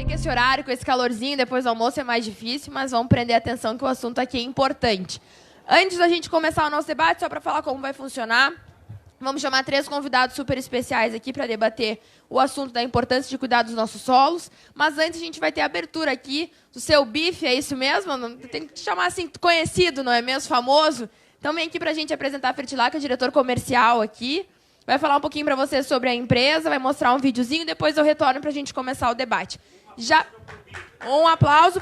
que esse horário, com esse calorzinho, depois do almoço é mais difícil, mas vamos prender atenção que o assunto aqui é importante. Antes da gente começar o nosso debate, só para falar como vai funcionar, vamos chamar 3 convidados super especiais aqui para debater o assunto da importância de cuidar dos nossos solos. Mas antes a gente vai ter a abertura aqui do seu bife, é isso mesmo? Tem que te chamar assim, conhecido, não é mesmo? Famoso. Então vem aqui para a gente apresentar a Fertilar, que é diretor comercial aqui. Vai falar um pouquinho para vocês sobre a empresa, vai mostrar um videozinho, depois eu retorno para a gente começar o debate. Já um aplauso.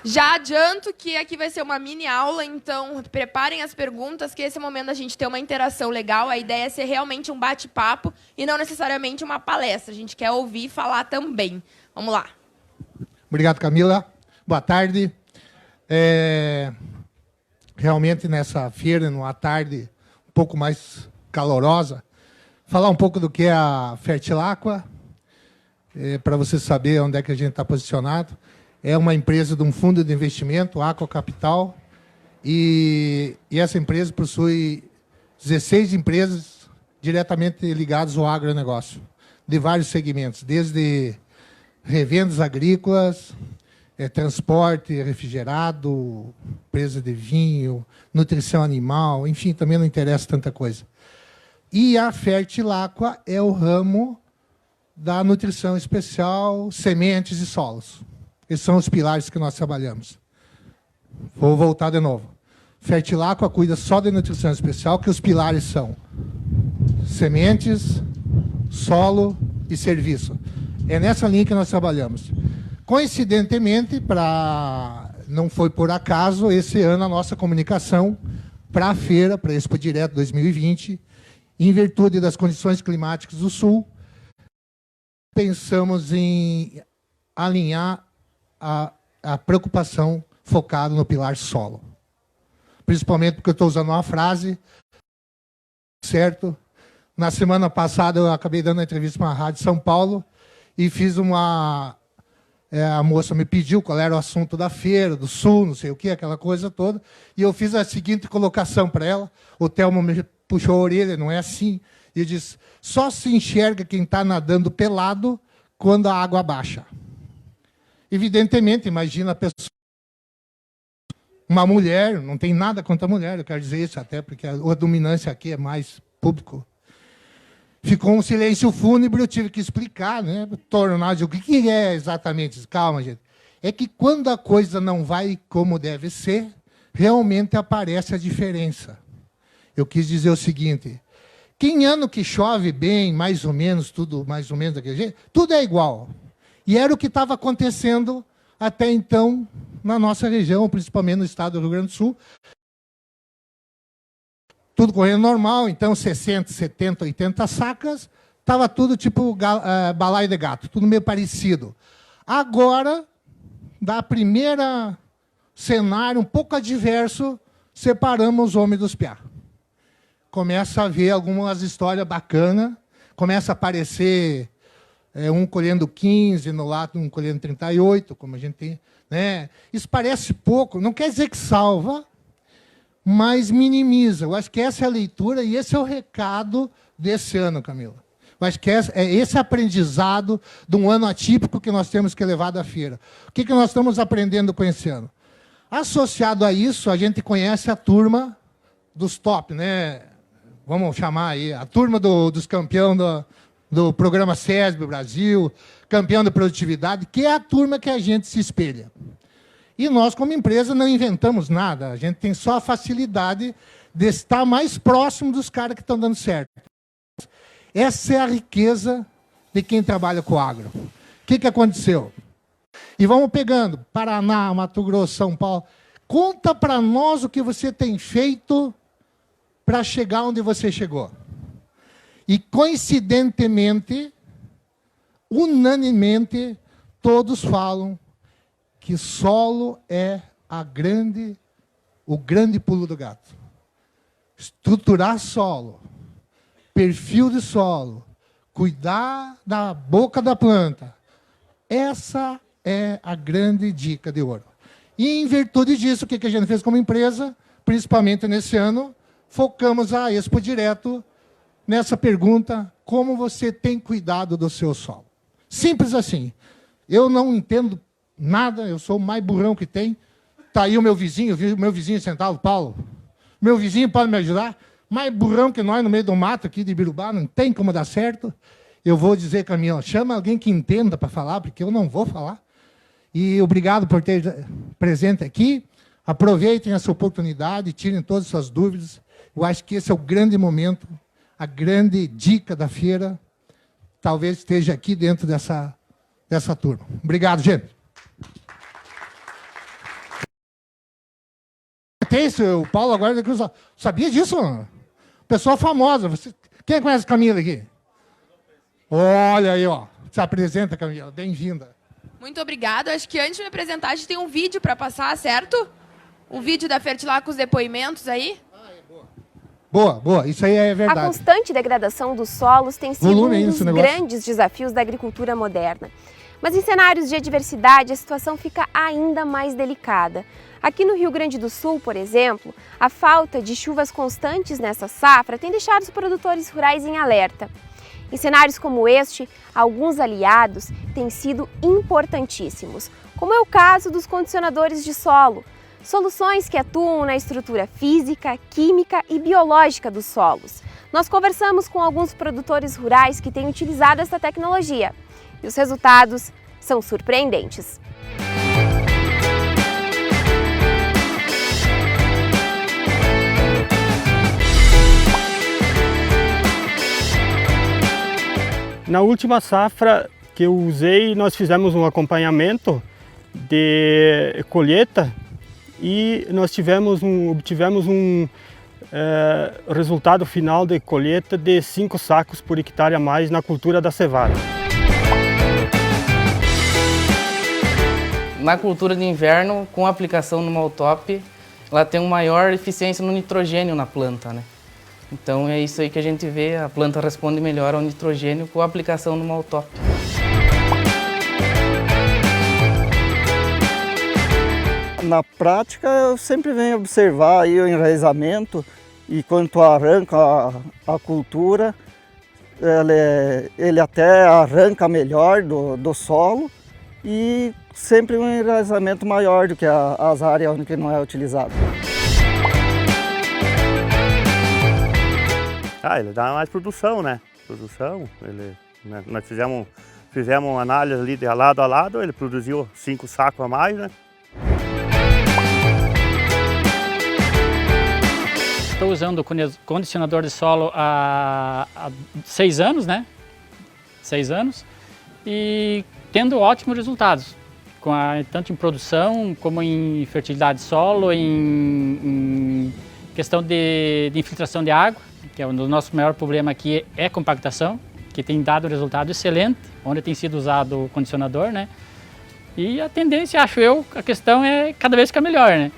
Já adianto que aqui vai ser uma mini aula, então preparem as perguntas, que esse é o momento da gente ter uma interação legal. A ideia é ser realmente um bate-papo e não necessariamente uma palestra. A gente quer ouvir e falar também. Vamos lá. Obrigado, Camila. Boa tarde. Realmente, nessa feira, numa tarde um pouco mais calorosa, falar um pouco do que é a Fertilaqua, para você saber onde é que a gente está posicionado. É uma empresa de um fundo de investimento, Aqua Capital, e essa empresa possui 16 empresas diretamente ligadas ao agronegócio, de vários segmentos, desde revendas agrícolas, transporte refrigerado, empresa de vinho, nutrição animal, enfim, também não interessa tanta coisa. E a Fertilaqua é o ramo da nutrição especial, sementes e solos. Esses são os pilares que nós trabalhamos. Vou voltar de novo. Fertilaqua cuida só de nutrição especial, que os pilares são sementes, solo e serviço. É nessa linha que nós trabalhamos. Coincidentemente, não foi por acaso, esse ano a nossa comunicação para a feira, para a Expo Direto 2020, em virtude das condições climáticas do Sul, pensamos em alinhar a preocupação focada no pilar solo. Principalmente porque eu estou usando uma frase, certo? Na semana passada eu acabei dando uma entrevista para uma rádio de São Paulo e fiz uma... a moça me pediu qual era o assunto da feira, do Sul, não sei o quê, aquela coisa toda, e eu fiz a seguinte colocação para ela. O Telmo me puxou a orelha, não é assim. E eu disse, só se enxerga quem está nadando pelado quando a água baixa. Evidentemente, imagina a pessoa, uma mulher, não tem nada contra a mulher, eu quero dizer isso até porque a dominância aqui é mais público. Ficou um silêncio fúnebre, eu tive que explicar, né? Tornar o que é exatamente. Calma, gente. É que quando a coisa não vai como deve ser, realmente aparece a diferença. Eu quis dizer o seguinte, que em ano que chove bem, mais ou menos, tudo mais ou menos daquele jeito, tudo é igual. E era o que estava acontecendo até então na nossa região, principalmente no estado do Rio Grande do Sul. Tudo correndo normal, então 60, 70, 80 sacas, estava tudo tipo balaio de gato, tudo meio parecido. Agora, da primeira cenário, um pouco adverso, separamos os homens dos piá. Começa a ver algumas histórias bacanas, começa a aparecer um colhendo 15, no lado um colhendo 38, como a gente tem. Né? Isso parece pouco, não quer dizer que salva, mas minimiza. Eu acho que essa é a leitura e esse é o recado desse ano, Camila. Eu acho que esse aprendizado de um ano atípico que nós temos que levar da feira. O que nós estamos aprendendo com esse ano? Associado a isso, a gente conhece a turma dos top, né? Vamos chamar aí, a turma dos campeões do programa SESB Brasil, campeão da produtividade, que é a turma que a gente se espelha. E nós, como empresa, não inventamos nada. A gente tem só a facilidade de estar mais próximo dos caras que estão dando certo. Essa é a riqueza de quem trabalha com agro. O que aconteceu? E vamos pegando Paraná, Mato Grosso, São Paulo. Conta para nós o que você tem feito para chegar onde você chegou. E, coincidentemente, unanimemente, todos falam que solo é o grande pulo do gato. Estruturar solo, perfil de solo, cuidar da boca da planta. Essa é a grande dica de ouro. E, em virtude disso, o que a gente fez como empresa, principalmente nesse ano, focamos a Expo Direto nessa pergunta, como você tem cuidado do seu solo. Simples assim. Eu não entendo nada, eu sou o mais burrão que tem. Está aí o meu vizinho sentado, Paulo. Meu vizinho pode me ajudar? Mais burrão que nós no meio do mato aqui de Birubá, não tem como dar certo. Eu vou dizer, Camila, chama alguém que entenda para falar, porque eu não vou falar. E obrigado por ter presente aqui. Aproveitem essa oportunidade, tirem todas as suas dúvidas. Eu acho que esse é o grande momento, a grande dica da feira. Talvez esteja aqui dentro dessa turma. Obrigado, gente. Tem isso, o Paulo agora da Cruz. Sabia disso? Pessoa famosa. Quem conhece Camila aqui? Olha aí, ó. Se apresenta, Camila. Bem-vinda. Muito obrigada. Acho que antes de me apresentar, a gente tem um vídeo para passar, certo? Um vídeo da Fertilar com os depoimentos aí. Boa. Isso aí é verdade. A constante degradação dos solos tem sido um dos grandes desafios da agricultura moderna. Mas em cenários de adversidade, a situação fica ainda mais delicada. Aqui no Rio Grande do Sul, por exemplo, a falta de chuvas constantes nessa safra tem deixado os produtores rurais em alerta. Em cenários como este, alguns aliados têm sido importantíssimos, como é o caso dos condicionadores de solo, soluções que atuam na estrutura física, química e biológica dos solos. Nós conversamos com alguns produtores rurais que têm utilizado essa tecnologia e os resultados são surpreendentes. Na última safra que eu usei, nós fizemos um acompanhamento de colheita e nós obtivemos um resultado final de colheita de 5 sacos por hectare a mais na cultura da cevada. Na cultura de inverno, com a aplicação no Maltop, ela tem uma maior eficiência no nitrogênio na planta, né? Então é isso aí que a gente vê, a planta responde melhor ao nitrogênio com a aplicação no Maltop. Na prática, eu sempre venho observar aí o enraizamento e quando tu arranca a cultura, ele até arranca melhor do solo e sempre um enraizamento maior do que as áreas onde não é utilizado. Ele dá mais produção, né? Nós fizemos uma análise ali de lado a lado, ele produziu 5 sacos a mais, né? Estou usando o condicionador de solo há 6 anos, né? 6 anos. E tendo ótimos resultados, tanto em produção como em fertilidade de solo, em questão de infiltração de água, que é o nosso maior problema aqui é compactação, que tem dado resultado excelente, onde tem sido usado o condicionador, né? E a tendência, acho eu, a questão é cada vez ficar melhor, né?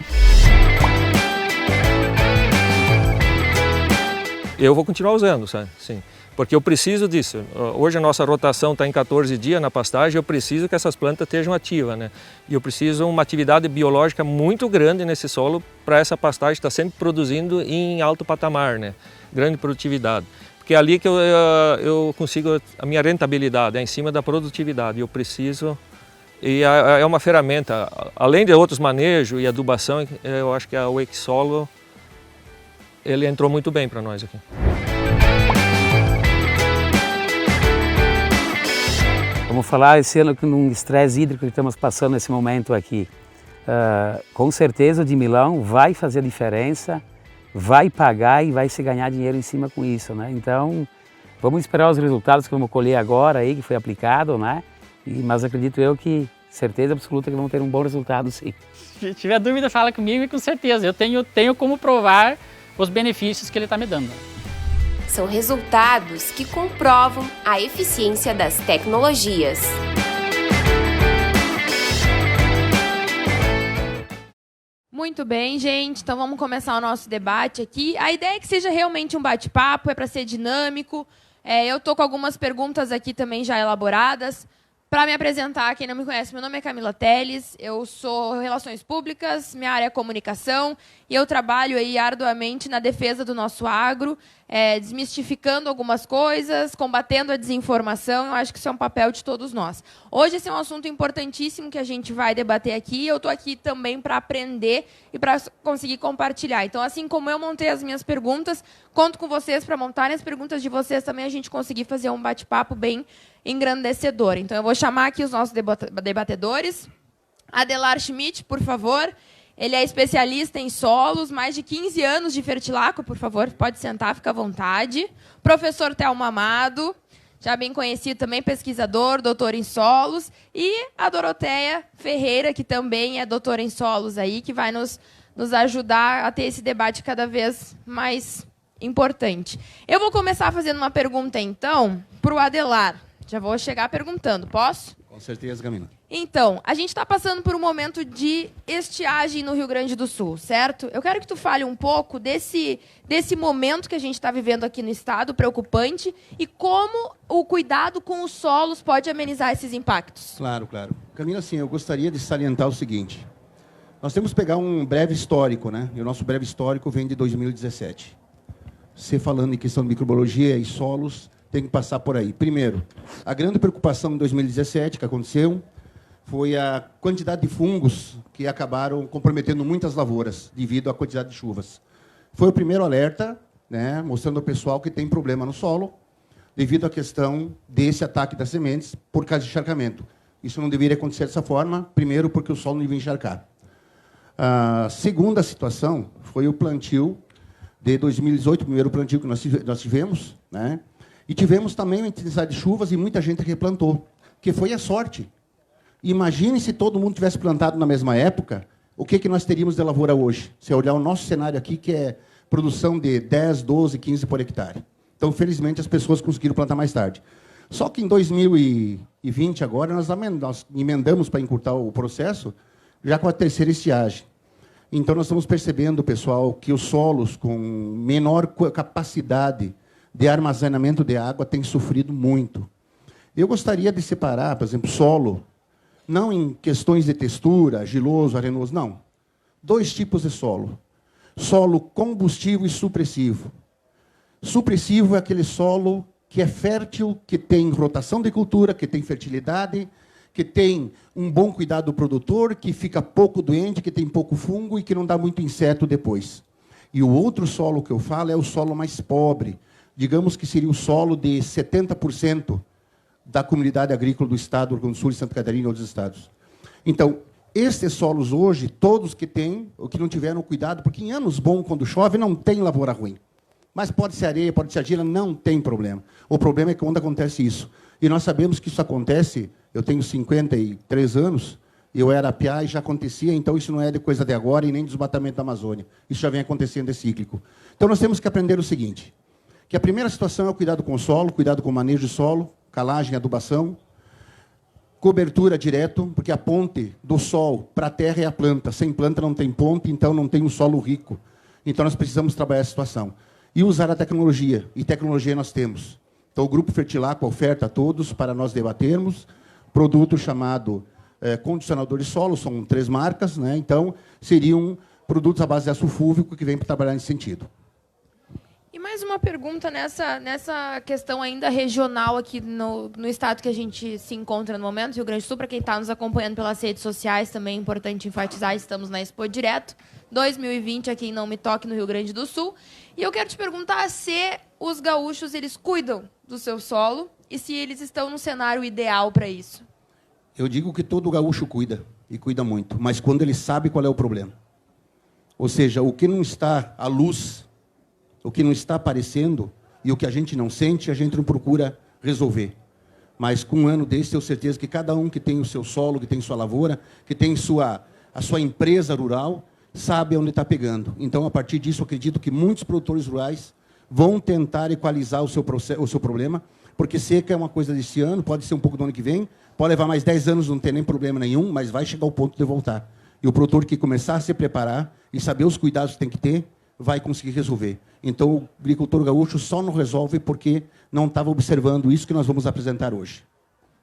Eu vou continuar usando, sabe? Sim, porque eu preciso disso. Hoje a nossa rotação está em 14 dias na pastagem, eu preciso que essas plantas estejam ativas, né? E eu preciso uma atividade biológica muito grande nesse solo para essa pastagem estar sempre produzindo em alto patamar, né? Grande produtividade. Porque é ali que eu consigo a minha rentabilidade, é em cima da produtividade. Eu preciso, e é uma ferramenta, além de outros manejos e adubação, eu acho que a Wake Solo, ele entrou muito bem para nós aqui. Vamos falar esse ano que num estresse hídrico que estamos passando nesse momento aqui. Com certeza o de Milão vai fazer a diferença, vai pagar e vai se ganhar dinheiro em cima com isso, né? Então, vamos esperar os resultados que vamos colher agora aí, que foi aplicado, né? Mas acredito eu que, certeza absoluta que vamos ter um bom resultado, sim. Se tiver dúvida, fala comigo e com certeza. Eu tenho como provar os benefícios que ele está me dando. São resultados que comprovam a eficiência das tecnologias. Muito bem, gente. Então vamos começar o nosso debate aqui. A ideia é que seja realmente um bate-papo, é para ser dinâmico. Eu estou com algumas perguntas aqui também já elaboradas. Para me apresentar, quem não me conhece, meu nome é Camila Teles, eu sou Relações Públicas, minha área é Comunicação e eu trabalho aí arduamente na defesa do nosso agro. desmistificando algumas coisas, combatendo a desinformação. Eu acho que isso é um papel de todos nós. Hoje esse é um assunto importantíssimo que a gente vai debater aqui. Eu estou aqui também para aprender e para conseguir compartilhar. Então, assim como eu montei as minhas perguntas, conto com vocês para montarem as perguntas de vocês também, a gente conseguir fazer um bate-papo bem engrandecedor. Então, eu vou chamar aqui os nossos debatedores. Adelar Schmidt, por favor. Ele é especialista em solos, mais de 15 anos de Fertilaco, por favor, pode sentar, fica à vontade. Professor Telmo Amado, já bem conhecido também, pesquisador, doutor em solos. E a Doroteia Ferreira, que também é doutora em solos, aí, que vai nos ajudar a ter esse debate cada vez mais importante. Eu vou começar fazendo uma pergunta, então, para o Adelar. Já vou chegar perguntando, posso? Com certeza, Camila. Então, a gente está passando por um momento de estiagem no Rio Grande do Sul, certo? Eu quero que tu fale um pouco desse momento que a gente está vivendo aqui no estado, preocupante, e como o cuidado com os solos pode amenizar esses impactos. Claro, claro. Camila, sim, eu gostaria de salientar o seguinte. Nós temos que pegar um breve histórico, né? E o nosso breve histórico vem de 2017. Você falando em questão de microbiologia e solos, tem que passar por aí. Primeiro, a grande preocupação em 2017 que aconteceu foi a quantidade de fungos que acabaram comprometendo muitas lavouras devido à quantidade de chuvas. Foi o primeiro alerta, né, mostrando ao pessoal que tem problema no solo devido à questão desse ataque das sementes por causa de encharcamento. Isso não deveria acontecer dessa forma, primeiro porque o solo não devia encharcar. A segunda situação foi o plantio de 2018, o primeiro plantio que nós tivemos, né? E tivemos também uma intensidade de chuvas e muita gente replantou, que foi a sorte. Imagine se todo mundo tivesse plantado na mesma época, o que nós teríamos de lavoura hoje? Se olhar o nosso cenário aqui, que é produção de 10, 12, 15 por hectare. Então, felizmente, as pessoas conseguiram plantar mais tarde. Só que em 2020, agora, nós emendamos para encurtar o processo, já com a terceira estiagem. Então, nós estamos percebendo, pessoal, que os solos com menor capacidade de armazenamento de água têm sofrido muito. Eu gostaria de separar, por exemplo, solo, não em questões de textura, argiloso, arenoso, não. Dois tipos de solo. Solo combustivo e supressivo. Supressivo é aquele solo que é fértil, que tem rotação de cultura, que tem fertilidade, que tem um bom cuidado do produtor, que fica pouco doente, que tem pouco fungo e que não dá muito inseto depois. E o outro solo que eu falo é o solo mais pobre. Digamos que seria o solo de 70% da comunidade agrícola do estado do Rio Grande do Sul, de Santa Catarina e outros estados. Então, estes solos hoje, todos que têm, ou que não tiveram cuidado, porque em anos bons, quando chove, não tem lavoura ruim. Mas pode ser areia, pode ser argila, não tem problema. O problema é quando acontece isso. E nós sabemos que isso acontece, eu tenho 53 anos, eu era piá e já acontecia, então isso não é de coisa de agora e nem desmatamento da Amazônia. Isso já vem acontecendo, é cíclico. Então nós temos que aprender o seguinte, que a primeira situação é o cuidado com o solo, cuidado com o manejo de solo, calagem, adubação, cobertura direto, porque a ponte do sol para a terra é a planta. Sem planta não tem ponte, então não tem um solo rico. Então nós precisamos trabalhar essa situação. E usar a tecnologia, e tecnologia nós temos. Então o Grupo Fertilaco oferta a todos para nós debatermos, produto chamado condicionador de solo, são 3 marcas, né? Então seriam produtos à base de aço fúlvico que vêm para trabalhar nesse sentido. E mais uma pergunta nessa questão ainda regional aqui no estado que a gente se encontra no momento, Rio Grande do Sul. Para quem está nos acompanhando pelas redes sociais, também é importante enfatizar, estamos na Expo Direto 2020 aqui em Não Me Toque, no Rio Grande do Sul. E eu quero te perguntar se os gaúchos eles cuidam do seu solo e se eles estão no cenário ideal para isso. Eu digo que todo gaúcho cuida, e cuida muito, mas quando ele sabe qual é o problema. Ou seja, o que não está à luz, o que não está aparecendo e o que a gente não sente, a gente não procura resolver. Mas com um ano desse, tenho certeza que cada um que tem o seu solo, que tem sua lavoura, que tem a sua empresa rural, sabe onde está pegando. Então, a partir disso, eu acredito que muitos produtores rurais vão tentar equalizar o seu problema, porque seca é uma coisa desse ano, pode ser um pouco do ano que vem, pode levar mais 10 anos, não tem nem problema nenhum, mas vai chegar ao ponto de voltar. E o produtor que começar a se preparar e saber os cuidados que tem que ter, vai conseguir resolver. Então, o agricultor gaúcho só não resolve porque não estava observando isso que nós vamos apresentar hoje.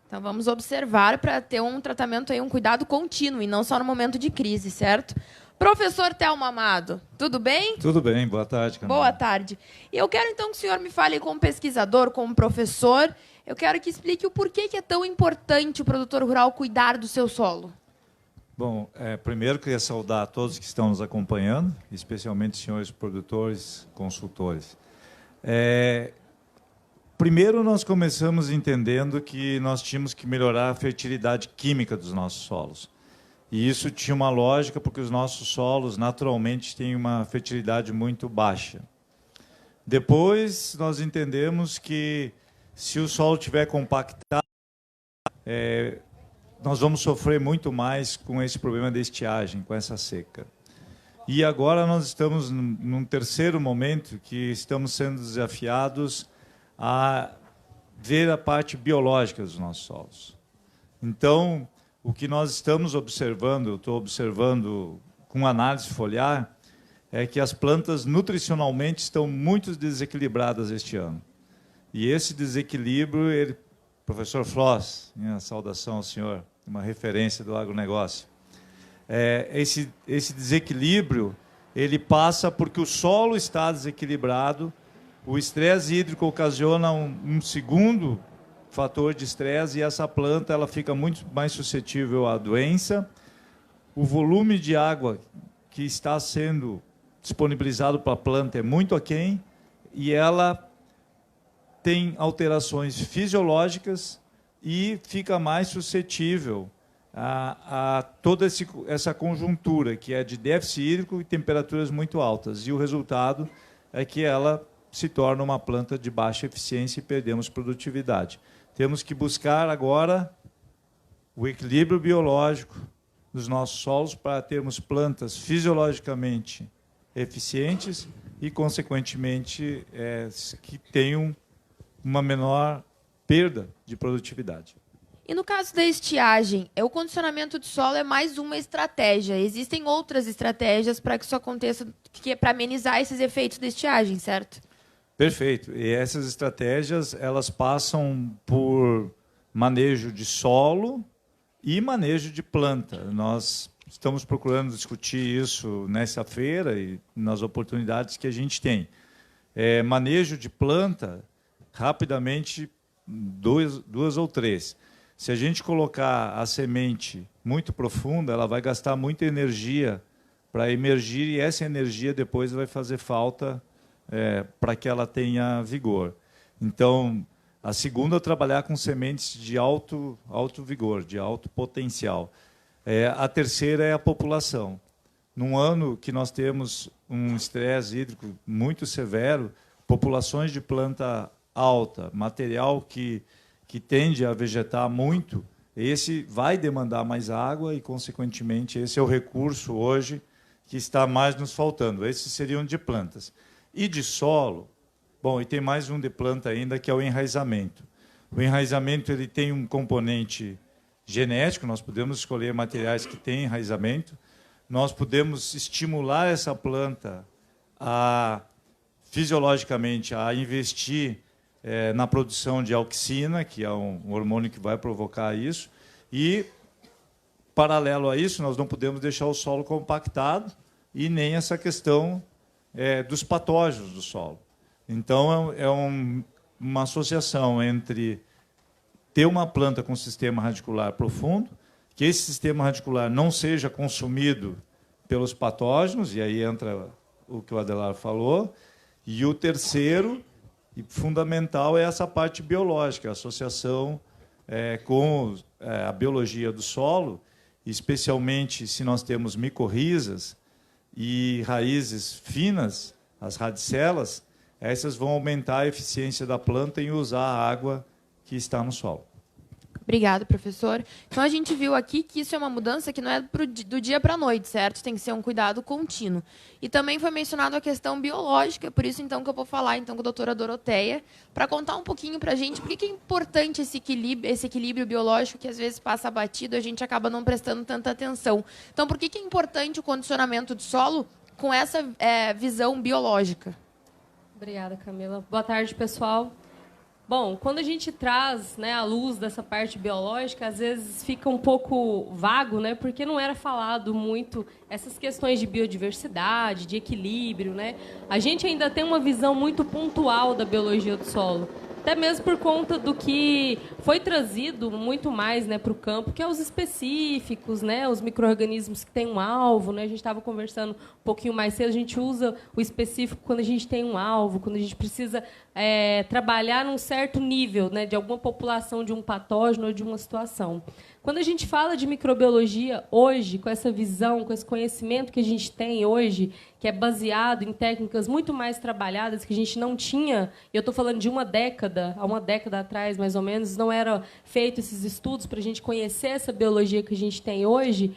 Então, vamos observar para ter um tratamento, aí, um cuidado contínuo, e não só no momento de crise, certo? Professor Telmo Amado, tudo bem? Tudo bem, boa tarde, Camila. Boa tarde. E eu quero então que o senhor me fale como pesquisador, como professor, eu quero que explique o porquê que é tão importante o produtor rural cuidar do seu solo. Bom, primeiro queria saudar a todos que estão nos acompanhando, especialmente os senhores produtores, consultores. Primeiro nós começamos entendendo que nós tínhamos que melhorar a fertilidade química dos nossos solos. E isso tinha uma lógica, porque os nossos solos, naturalmente, têm uma fertilidade muito baixa. Depois, nós entendemos que, se o solo estiver compactado, nós vamos sofrer muito mais com esse problema de estiagem, com essa seca. E agora nós estamos num terceiro momento, que estamos sendo desafiados a ver a parte biológica dos nossos solos. Então, o que nós estamos observando, eu estou observando com análise foliar, é que as plantas nutricionalmente estão muito desequilibradas este ano. E esse desequilíbrio, professor Floss, minha saudação ao senhor, uma referência do agronegócio, esse desequilíbrio ele passa porque o solo está desequilibrado, o estresse hídrico ocasiona um segundo fator de estresse e essa planta ela fica muito mais suscetível à doença. O volume de água que está sendo disponibilizado para a planta é muito aquém e ela tem alterações fisiológicas e fica mais suscetível a toda essa conjuntura, que é de déficit hídrico e temperaturas muito altas. E o resultado é que ela se torna uma planta de baixa eficiência e perdemos produtividade. Temos que buscar agora o equilíbrio biológico dos nossos solos para termos plantas fisiologicamente eficientes e, consequentemente, que tenham uma menor perda de produtividade. E no caso da estiagem, o condicionamento de solo é mais uma estratégia. Existem outras estratégias para que isso aconteça, que é para amenizar esses efeitos da estiagem, certo? Perfeito. E essas estratégias elas passam por manejo de solo e manejo de planta. Nós estamos procurando discutir isso nessa feira e nas oportunidades que a gente tem. Manejo de planta, rapidamente, duas ou três. Se a gente colocar a semente muito profunda, ela vai gastar muita energia para emergir e essa energia depois vai fazer falta para que ela tenha vigor. Então, a segunda é trabalhar com sementes de alto vigor, de alto potencial. A terceira é a população. Num ano que nós temos um estresse hídrico muito severo, populações de planta alta, material que tende a vegetar muito, esse vai demandar mais água e, consequentemente, esse é o recurso hoje que está mais nos faltando. Esses seriam de plantas. E de solo, bom, e tem mais um de planta ainda, que é o enraizamento. O enraizamento ele tem um componente genético, nós podemos escolher materiais que têm enraizamento, nós podemos estimular essa planta fisiologicamente a investir na produção de auxina, que é um hormônio que vai provocar isso, e, paralelo a isso, nós não podemos deixar o solo compactado e nem essa questão dos patógenos do solo. Então, uma associação entre ter uma planta com sistema radicular profundo, que esse sistema radicular não seja consumido pelos patógenos, e aí entra o que o Adelar falou, e o terceiro, e fundamental, é essa parte biológica, a associação com a biologia do solo, especialmente se nós temos micorrizas e raízes finas, as radicelas, essas vão aumentar a eficiência da planta em usar a água que está no solo. Obrigada, professor. Então, a gente viu aqui que isso é uma mudança que não é do dia para a noite, certo? Tem que ser um cuidado contínuo. E também foi mencionado a questão biológica, por isso, então, que eu vou falar então, com a doutora Doroteia, para contar um pouquinho para a gente por que é importante esse equilíbrio biológico que, às vezes, passa batido e a gente acaba não prestando tanta atenção. Então, por que é importante o condicionamento do solo com essa visão biológica? Obrigada, Camila. Boa tarde, pessoal. Bom, quando a gente traz, né, a luz dessa parte biológica, às vezes fica um pouco vago, né, porque não era falado muito essas questões de biodiversidade, de equilíbrio, né? A gente ainda tem uma visão muito pontual da biologia do solo, até mesmo por conta do que foi trazido muito mais, né, para o campo, que é os específicos, né, os micro-organismos que têm um alvo. Né? A gente estava conversando um pouquinho mais cedo, a gente usa o específico quando a gente tem um alvo, quando a gente precisa trabalhar num certo nível, né, de alguma população, de um patógeno ou de uma situação. Quando a gente fala de microbiologia hoje, com essa visão, com esse conhecimento que a gente tem hoje, que é baseado em técnicas muito mais trabalhadas, que a gente não tinha, e eu estou falando de há uma década atrás, mais ou menos, não eram feitos esses estudos para a gente conhecer essa biologia que a gente tem hoje,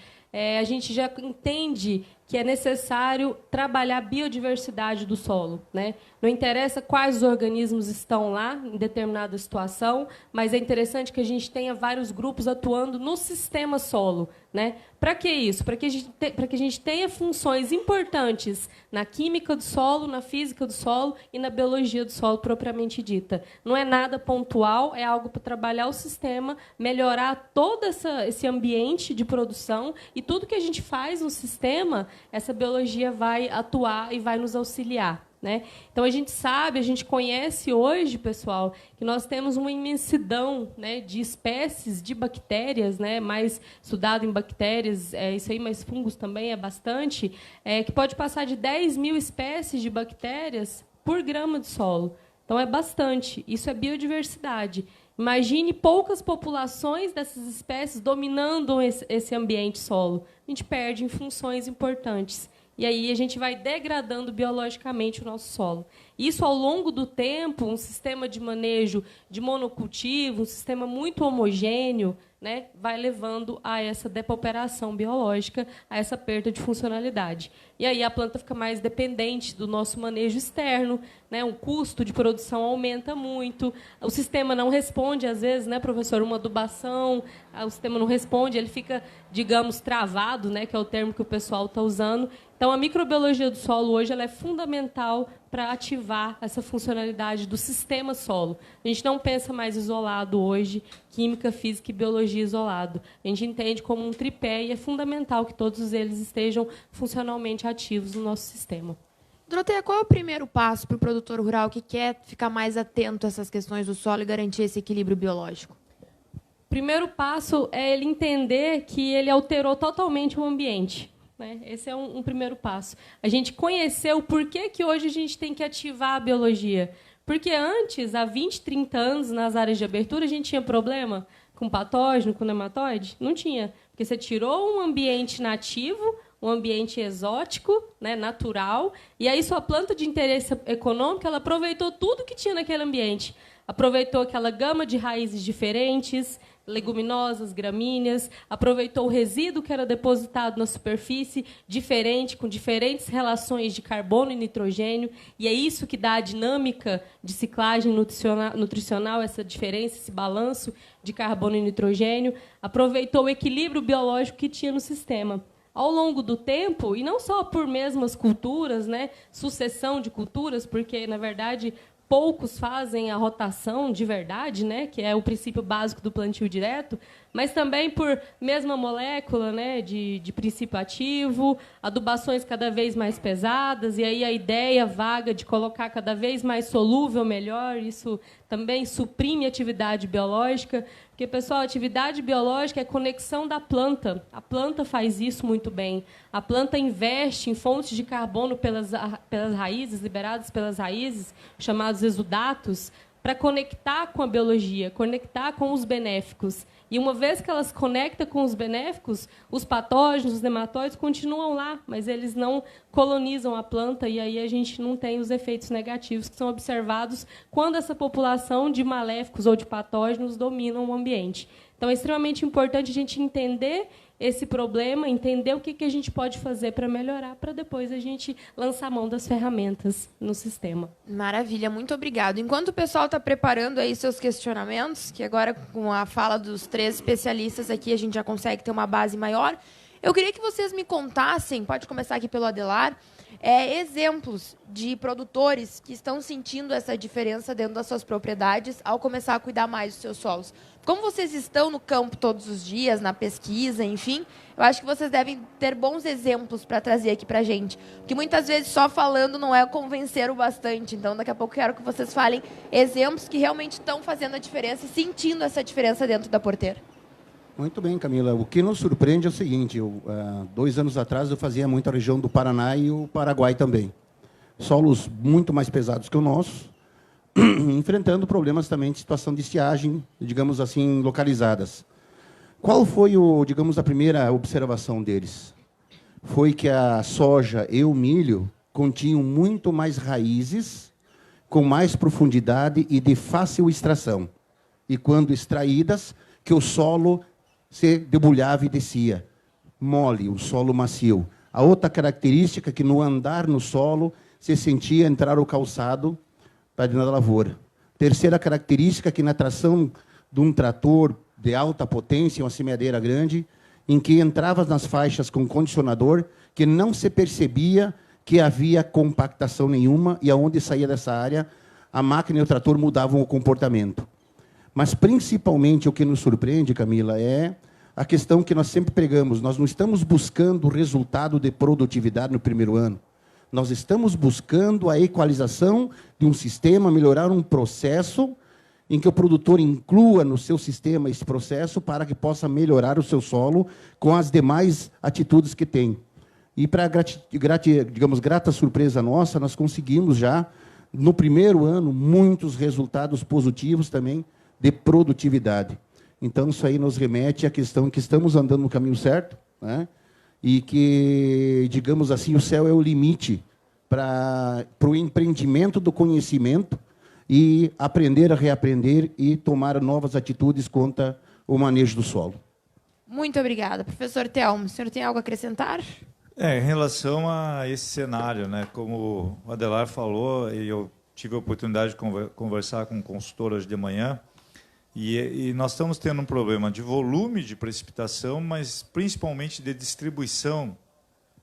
a gente já entende que é necessário trabalhar a biodiversidade do solo. Né? Não interessa quais organismos estão lá em determinada situação, mas é interessante que a gente tenha vários grupos atuando no sistema solo. Né? Para que isso? Para que a gente tenha funções importantes na química do solo, na física do solo e na biologia do solo propriamente dita. Não é nada pontual, é algo para trabalhar o sistema, melhorar todo esse ambiente de produção, e tudo que a gente faz no sistema, essa biologia vai atuar e vai nos auxiliar. Né? Então, a gente sabe, a gente conhece hoje, pessoal, que nós temos uma imensidão, né, de espécies de bactérias, né, mais estudado em bactérias, isso aí, mas fungos também é bastante, que pode passar de 10 mil espécies de bactérias por grama de solo. Então, é bastante. Isso é biodiversidade. Imagine poucas populações dessas espécies dominando esse ambiente solo. A gente perde em funções importantes. E aí a gente vai degradando biologicamente o nosso solo. Isso, ao longo do tempo, um sistema de manejo de monocultivo, um sistema muito homogêneo, né, vai levando a essa depauperação biológica, a essa perda de funcionalidade. E aí a planta fica mais dependente do nosso manejo externo, né, o custo de produção aumenta muito, o sistema não responde, às vezes, né, professor, uma adubação, o sistema não responde, ele fica, digamos, travado, né, que é o termo que o pessoal está usando. Então, a microbiologia do solo hoje ela é fundamental para ativar essa funcionalidade do sistema solo. A gente não pensa mais isolado hoje, química, física e biologia isolado. A gente entende como um tripé e é fundamental que todos eles estejam funcionalmente ativos no nosso sistema. Doroteia, qual é o primeiro passo para o produtor rural que quer ficar mais atento a essas questões do solo e garantir esse equilíbrio biológico? O primeiro passo é ele entender que ele alterou totalmente o ambiente. Né? Esse é um primeiro passo. A gente conhecer o porquê que hoje a gente tem que ativar a biologia. Porque antes, há 20, 30 anos, nas áreas de abertura, a gente tinha problema com patógeno, com nematóide? Não tinha. Porque você tirou um ambiente nativo, um ambiente exótico, né, natural, e aí sua planta de interesse econômico ela aproveitou tudo que tinha naquele ambiente. Aproveitou aquela gama de raízes diferentes, leguminosas, gramíneas, aproveitou o resíduo que era depositado na superfície, diferente, com diferentes relações de carbono e nitrogênio, e é isso que dá a dinâmica de ciclagem nutricional, essa diferença, esse balanço de carbono e nitrogênio, aproveitou o equilíbrio biológico que tinha no sistema. Ao longo do tempo, e não só por mesmas culturas, né, sucessão de culturas, porque, na verdade, poucos fazem a rotação de verdade, né, que é o princípio básico do plantio direto, mas também por mesma molécula, né, de princípio ativo, adubações cada vez mais pesadas, e aí a ideia vaga de colocar cada vez mais solúvel melhor, isso também suprime a atividade biológica, porque, pessoal, a atividade biológica é conexão da planta. A planta faz isso muito bem. A planta investe em fontes de carbono pelas raízes, liberadas pelas raízes, chamados exudatos, para conectar com a biologia, conectar com os benéficos. E uma vez que elas conectam com os benéficos, os patógenos, os nematóides continuam lá, mas eles não colonizam a planta e aí a gente não tem os efeitos negativos que são observados quando essa população de maléficos ou de patógenos dominam o ambiente. Então, é extremamente importante a gente entender esse problema, entender o que a gente pode fazer para melhorar, para depois a gente lançar a mão das ferramentas no sistema. Maravilha, muito obrigado. Enquanto o pessoal está preparando aí seus questionamentos, que agora com a fala dos 3 especialistas aqui a gente já consegue ter uma base maior, eu queria que vocês me contassem, pode começar aqui pelo Adelar, exemplos de produtores que estão sentindo essa diferença dentro das suas propriedades ao começar a cuidar mais dos seus solos. Como vocês estão no campo todos os dias, na pesquisa, enfim, eu acho que vocês devem ter bons exemplos para trazer aqui para a gente. Porque muitas vezes só falando não é convencer o bastante. Então, daqui a pouco, quero que vocês falem exemplos que realmente estão fazendo a diferença e sentindo essa diferença dentro da porteira. Muito bem, Camila. O que nos surpreende é o seguinte, 2 anos atrás eu fazia muito a região do Paraná e o Paraguai também. Solos muito mais pesados que o nosso, enfrentando problemas também de situação de estiagem, digamos assim, localizadas. Qual foi, digamos, a primeira observação deles? Foi que a soja e o milho continham muito mais raízes, com mais profundidade e de fácil extração. E quando extraídas, que o solo se debulhava e descia. Mole, o solo macio. A outra característica é que no andar no solo se sentia entrar o calçado para dentro da lavoura. Terceira característica é que na tração de um trator de alta potência, uma semeadeira grande, em que entrava nas faixas com condicionador, que não se percebia que havia compactação nenhuma e aonde saía dessa área, a máquina e o trator mudavam o comportamento. Mas, principalmente, o que nos surpreende, Camila, é a questão que nós sempre pregamos. Nós não estamos buscando o resultado de produtividade no primeiro ano. Nós estamos buscando a equalização de um sistema, melhorar um processo em que o produtor inclua no seu sistema esse processo para que possa melhorar o seu solo com as demais atitudes que tem. E, para digamos, grata surpresa nossa, nós conseguimos já, no primeiro ano, muitos resultados positivos também de produtividade. Então, isso aí nos remete à questão que estamos andando no caminho certo, né? E que, digamos assim, o céu é o limite para o empreendimento do conhecimento e aprender a reaprender e tomar novas atitudes contra o manejo do solo. Muito obrigada. Professor Telmo, o senhor tem algo a acrescentar? Em relação a esse cenário, né, como o Adelar falou, e eu tive a oportunidade de conversar com consultoras de manhã, e nós estamos tendo um problema de volume de precipitação, mas principalmente de distribuição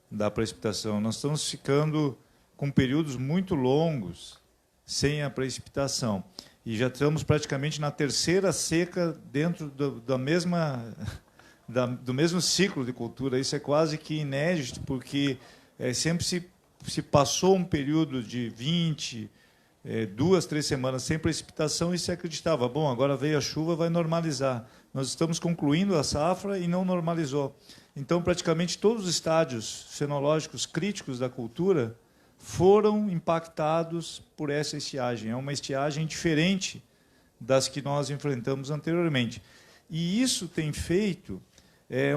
da precipitação. Nós estamos ficando com períodos muito longos sem a precipitação. E já estamos praticamente na terceira seca dentro do mesmo ciclo de cultura. Isso é quase que inédito, porque sempre se passou um período de 20, 2, 3 semanas sem precipitação e se acreditava, bom, agora veio a chuva, vai normalizar. Nós estamos concluindo a safra e não normalizou. Então, praticamente todos os estádios fenológicos críticos da cultura foram impactados por essa estiagem. É uma estiagem diferente das que nós enfrentamos anteriormente. E isso tem feito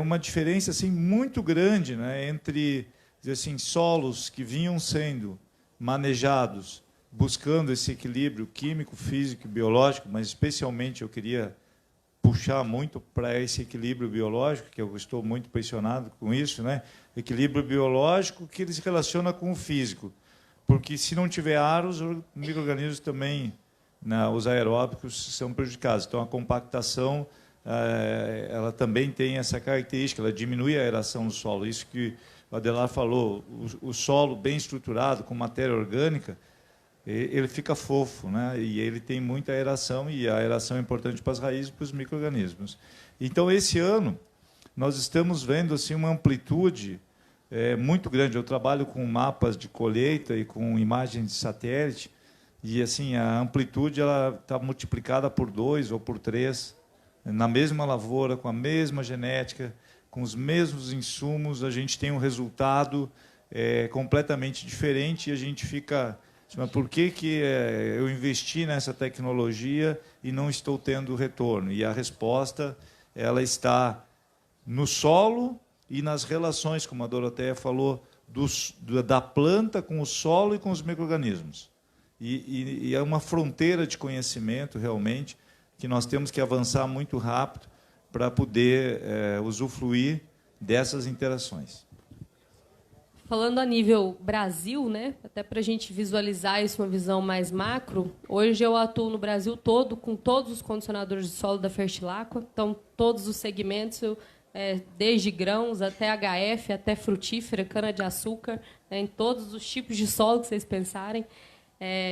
uma diferença assim, muito grande, né, entre assim, solos que vinham sendo manejados buscando esse equilíbrio químico, físico e biológico, mas especialmente eu queria puxar muito para esse equilíbrio biológico, que eu estou muito impressionado com isso, né? Equilíbrio biológico que ele se relaciona com o físico, porque se não tiver ar, os micro-organismos também, né, os aeróbicos, são prejudicados. Então, a compactação ela também tem essa característica, ela diminui a aeração do solo. Isso que o Adelar falou, o solo bem estruturado, com matéria orgânica, ele fica fofo, né? E ele tem muita aeração, e a aeração é importante para as raízes e para os micro-organismos. Então, esse ano, nós estamos vendo assim, uma amplitude muito grande. Eu trabalho com mapas de colheita e com imagens de satélite, e assim, a amplitude está multiplicada por 2 ou por 3, na mesma lavoura, com a mesma genética, com os mesmos insumos, a gente tem um resultado completamente diferente, e a gente fica... Mas por que eu investi nessa tecnologia e não estou tendo retorno? E a resposta ela está no solo e nas relações, como a Doroteia falou, da planta com o solo e com os micro-organismos. E é uma fronteira de conhecimento, realmente, que nós temos que avançar muito rápido para poder usufruir dessas interações. Falando a nível Brasil, né, até para a gente visualizar isso, uma visão mais macro, hoje eu atuo no Brasil todo, com todos os condicionadores de solo da Fertilaqua, então todos os segmentos, eu desde grãos até HF, até frutífera, cana-de-açúcar, né, em todos os tipos de solo que vocês pensarem.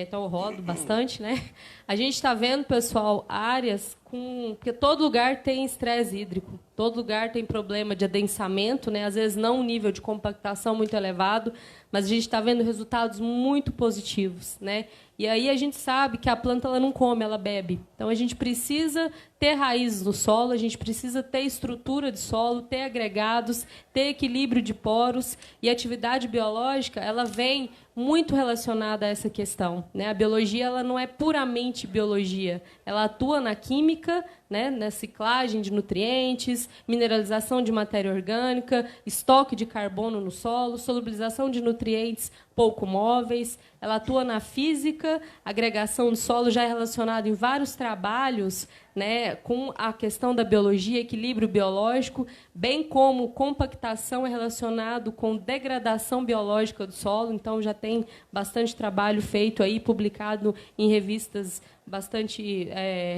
Então, eu rodo bastante, né? A gente está vendo, pessoal, áreas porque todo lugar tem estresse hídrico, todo lugar tem problema de adensamento, né? Às vezes não um nível de compactação muito elevado, mas a gente está vendo resultados muito positivos, né? E aí a gente sabe que a planta ela não come, ela bebe. Então, a gente precisa ter raízes no solo, a gente precisa ter estrutura de solo, ter agregados, ter equilíbrio de poros. E a atividade biológica ela vem muito relacionada a essa questão, né? A biologia ela não é puramente biologia, ela atua na química, né, na ciclagem de nutrientes, mineralização de matéria orgânica, estoque de carbono no solo, solubilização de nutrientes pouco móveis. Ela atua na física, agregação do solo já é relacionado em vários trabalhos, né, com a questão da biologia, equilíbrio biológico, bem como compactação é relacionado com degradação biológica do solo. Então, já tem bastante trabalho feito aí, publicado em revistas bastante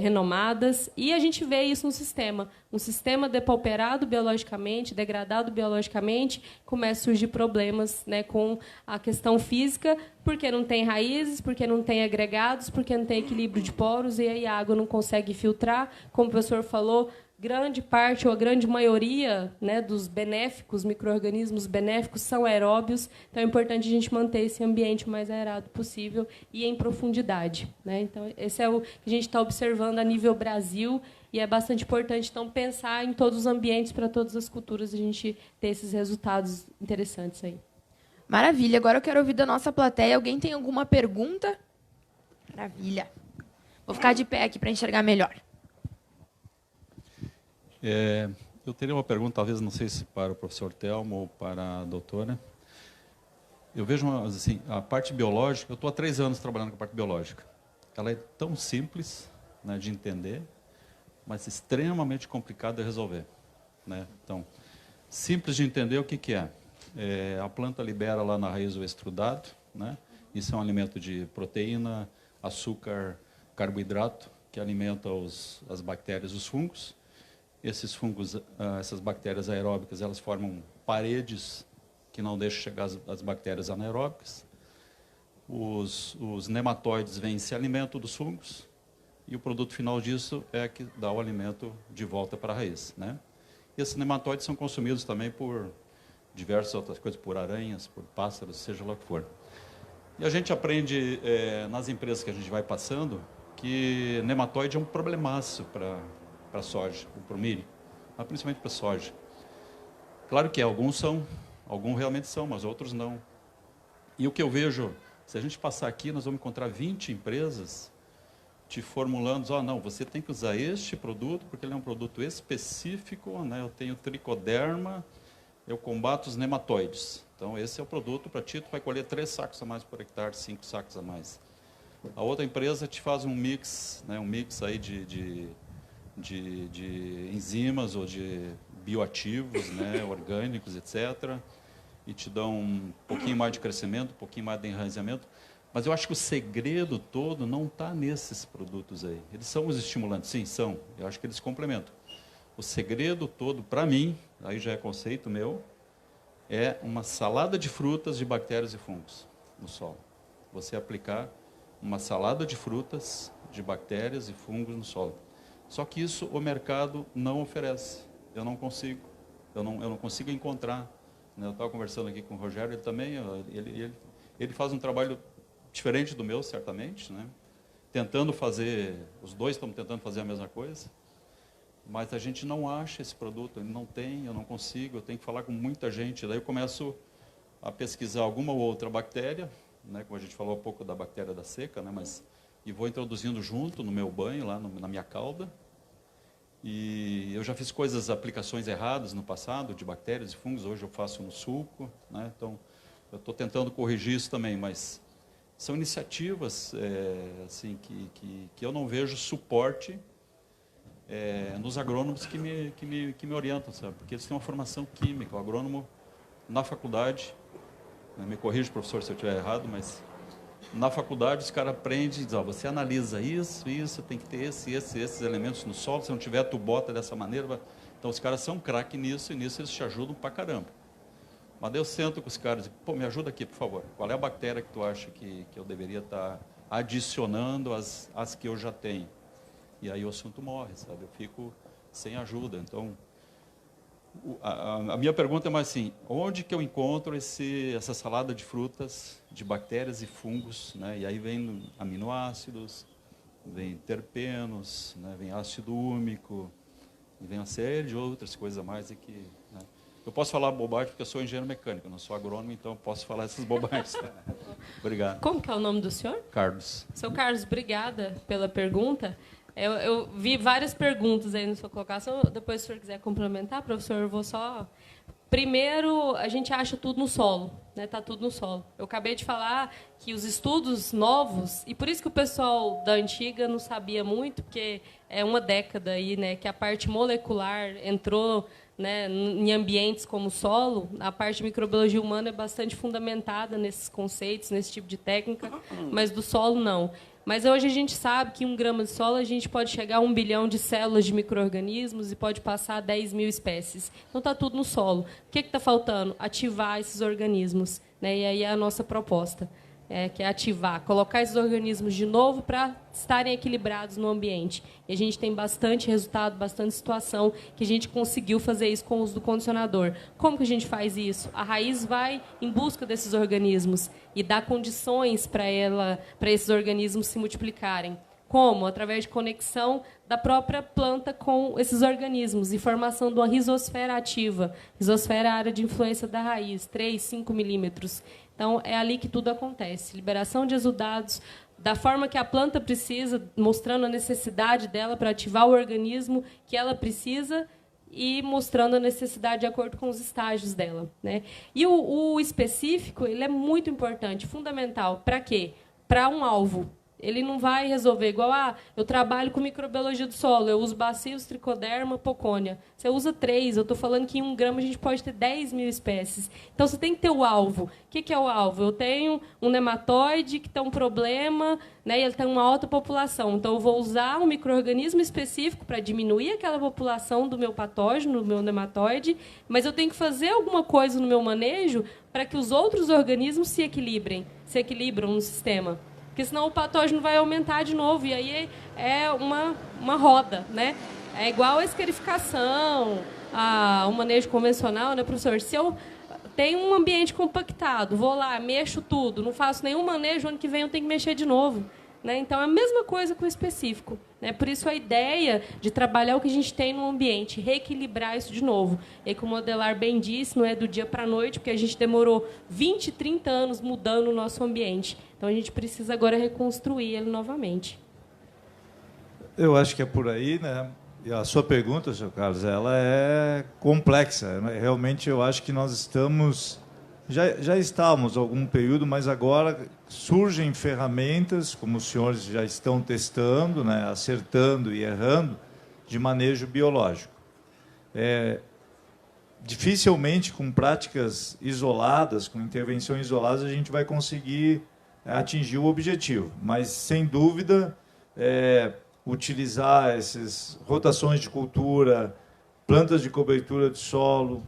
renomadas. E a gente vê isso no sistema. Um sistema depauperado biologicamente, degradado biologicamente, começa a surgir problemas, né, com a questão física, porque não tem raízes, porque não tem agregados, porque não tem equilíbrio de poros, e aí a água não consegue filtrar. Como o professor falou, grande parte ou a grande maioria, né, dos benéficos, micro-organismos benéficos, são aeróbios. Então, é importante a gente manter esse ambiente o mais aerado possível e em profundidade, né? Então, esse é o que a gente está observando a nível Brasil, e é bastante importante, então, pensar em todos os ambientes, para todas as culturas, a gente ter esses resultados interessantes aí. Maravilha. Agora eu quero ouvir da nossa plateia. Alguém tem alguma pergunta? Maravilha. Vou ficar de pé aqui para enxergar melhor. Eu teria uma pergunta, talvez, não sei se para o professor Telmo ou para a doutora. Eu vejo, assim, a parte biológica, eu estou há 3 anos trabalhando com a parte biológica. Ela é tão simples, né, de entender, mas extremamente complicada de resolver, né? Então, simples de entender o que é. A planta libera lá na raiz o extrudado, né? Isso é um alimento de proteína, açúcar, carboidrato, que alimenta as bactérias, os fungos. Esses fungos, essas bactérias aeróbicas, elas formam paredes que não deixam chegar as bactérias anaeróbicas. Os nematóides vêm e se alimentam dos fungos, e o produto final disso é que dá o alimento de volta para a raiz, né? E esses nematóides são consumidos também por diversas outras coisas, por aranhas, por pássaros, seja lá o que for. E a gente aprende nas empresas que a gente vai passando que nematóide é um problemaço para a soja, ou para o milho, mas principalmente para a soja. Claro que alguns realmente são, mas outros não. E o que eu vejo, se a gente passar aqui, nós vamos encontrar 20 empresas te formulando, não, você tem que usar este produto, porque ele é um produto específico, né? Eu tenho tricoderma, eu combato os nematóides. Então, esse é o produto para ti, tu vai colher 3 sacos a mais por hectare, 5 sacos a mais. A outra empresa te faz um mix, né, aí de enzimas ou de bioativos, né, orgânicos, etc. E te dão um pouquinho mais de crescimento, um pouquinho mais de enraizamento. Mas eu acho que o segredo todo não está nesses produtos aí. Eles são os estimulantes, sim, são. Eu acho que eles complementam. O segredo todo, para mim, aí já é conceito meu, é uma salada de frutas, de bactérias e fungos no solo. Você aplicar uma salada de frutas, de bactérias e fungos no solo. Só que isso o mercado não oferece. Eu não consigo. Eu não consigo encontrar. Eu estava conversando aqui com o Rogério, ele também, ele faz um trabalho diferente do meu, certamente, né? Tentando fazer, os dois estão tentando fazer a mesma coisa, mas a gente não acha esse produto, ele não tem, eu não consigo, eu tenho que falar com muita gente. Daí eu começo a pesquisar alguma ou outra bactéria, né? Como a gente falou há pouco da bactéria da seca, né? E vou introduzindo junto no meu banho, lá na minha cauda. E eu já fiz aplicações erradas no passado, de bactérias e fungos, hoje eu faço no suco, né? Então, eu estou tentando corrigir isso também, mas são iniciativas assim, que eu não vejo suporte nos agrônomos que me orientam, sabe? Porque eles têm uma formação química. O agrônomo, na faculdade, né, me corrija, professor, se eu estiver errado, mas na faculdade os caras aprendem e dizem, você analisa isso, tem que ter esses elementos no solo, se não tiver, tu bota dessa maneira. Então os caras são craque nisso e nisso eles te ajudam pra caramba. Mas daí eu sento com os caras e digo, pô, me ajuda aqui, por favor. Qual é a bactéria que tu acha que eu deveria estar adicionando às que eu já tenho? E aí o assunto morre, sabe? Eu fico sem ajuda. Então, a minha pergunta é mais assim, onde que eu encontro essa salada de frutas, de bactérias e fungos, né? E aí vem aminoácidos, vem terpenos, né? Vem ácido úmico, e vem uma série de outras coisas a mais aqui, né? Eu posso falar bobagem porque eu sou engenheiro mecânico, eu não sou agrônomo, então eu posso falar essas bobagens. Obrigado. Como que é o nome do senhor? Carlos. Seu Carlos, obrigada pela pergunta. Eu vi várias perguntas aí na sua colocação, depois se o senhor quiser complementar, professor, eu vou só... Primeiro, a gente acha tudo no solo, né? Tá tudo no solo. Eu acabei de falar que os estudos novos, e por isso que o pessoal da antiga não sabia muito, porque é uma década aí, né, que a parte molecular entrou, né, em ambientes como o solo. A parte de microbiologia humana é bastante fundamentada nesses conceitos, nesse tipo de técnica, mas do solo não. Mas hoje a gente sabe que em 1 grama de solo a gente pode chegar a 1 bilhão de células de micro-organismos e pode passar a 10 mil espécies. Então está tudo no solo. O que está faltando? Ativar esses organismos, né? E aí é a nossa proposta, que é ativar, colocar esses organismos de novo para estarem equilibrados no ambiente. E a gente tem bastante resultado, bastante situação que a gente conseguiu fazer isso com o uso do condicionador. Como que a gente faz isso? A raiz vai em busca desses organismos e dá condições para esses organismos se multiplicarem. Como? Através de conexão da própria planta com esses organismos e formação de uma rizosfera ativa. Rizosfera é a área de influência da raiz, 3, 5 milímetros. Então, é ali que tudo acontece. Liberação de exudados, da forma que a planta precisa, mostrando a necessidade dela para ativar o organismo que ela precisa e mostrando a necessidade de acordo com os estágios dela, né? E o específico, ele é muito importante, fundamental. Para quê? Para um alvo. Ele não vai resolver igual, eu trabalho com microbiologia do solo, eu uso bacilos, tricoderma, pocônia. Você usa 3, eu estou falando que em 1 grama a gente pode ter 10 mil espécies. Então, você tem que ter o alvo. O que é o alvo? Eu tenho um nematóide que tem um problema, né, e ele tem uma alta população. Então, eu vou usar um micro-organismo específico para diminuir aquela população do meu patógeno, do meu nematóide, mas eu tenho que fazer alguma coisa no meu manejo para que os outros organismos se equilibram no sistema. Porque senão o patógeno vai aumentar de novo, e aí é uma roda, né? É igual a escarificação, o manejo convencional, né, professor? Se eu tenho um ambiente compactado, vou lá, mexo tudo, não faço nenhum manejo, ano que vem eu tenho que mexer de novo, né? Então, é a mesma coisa com o específico, né? Por isso, a ideia de trabalhar o que a gente tem no ambiente, reequilibrar isso de novo. E como o Adelar bem disse, não é do dia para a noite, porque a gente demorou 20, 30 anos mudando o nosso ambiente. Então, a gente precisa agora reconstruir ele novamente. Eu acho que é por aí, né? E a sua pergunta, Sr. Carlos, ela é complexa. Realmente, eu acho que nós estamos... Já estávamos há algum período, mas agora surgem ferramentas, como os senhores já estão testando, né, acertando e errando, de manejo biológico. Dificilmente, com práticas isoladas, com intervenções isoladas, a gente vai conseguir atingir o objetivo. Mas, sem dúvida, utilizar essas rotações de cultura, plantas de cobertura de solo,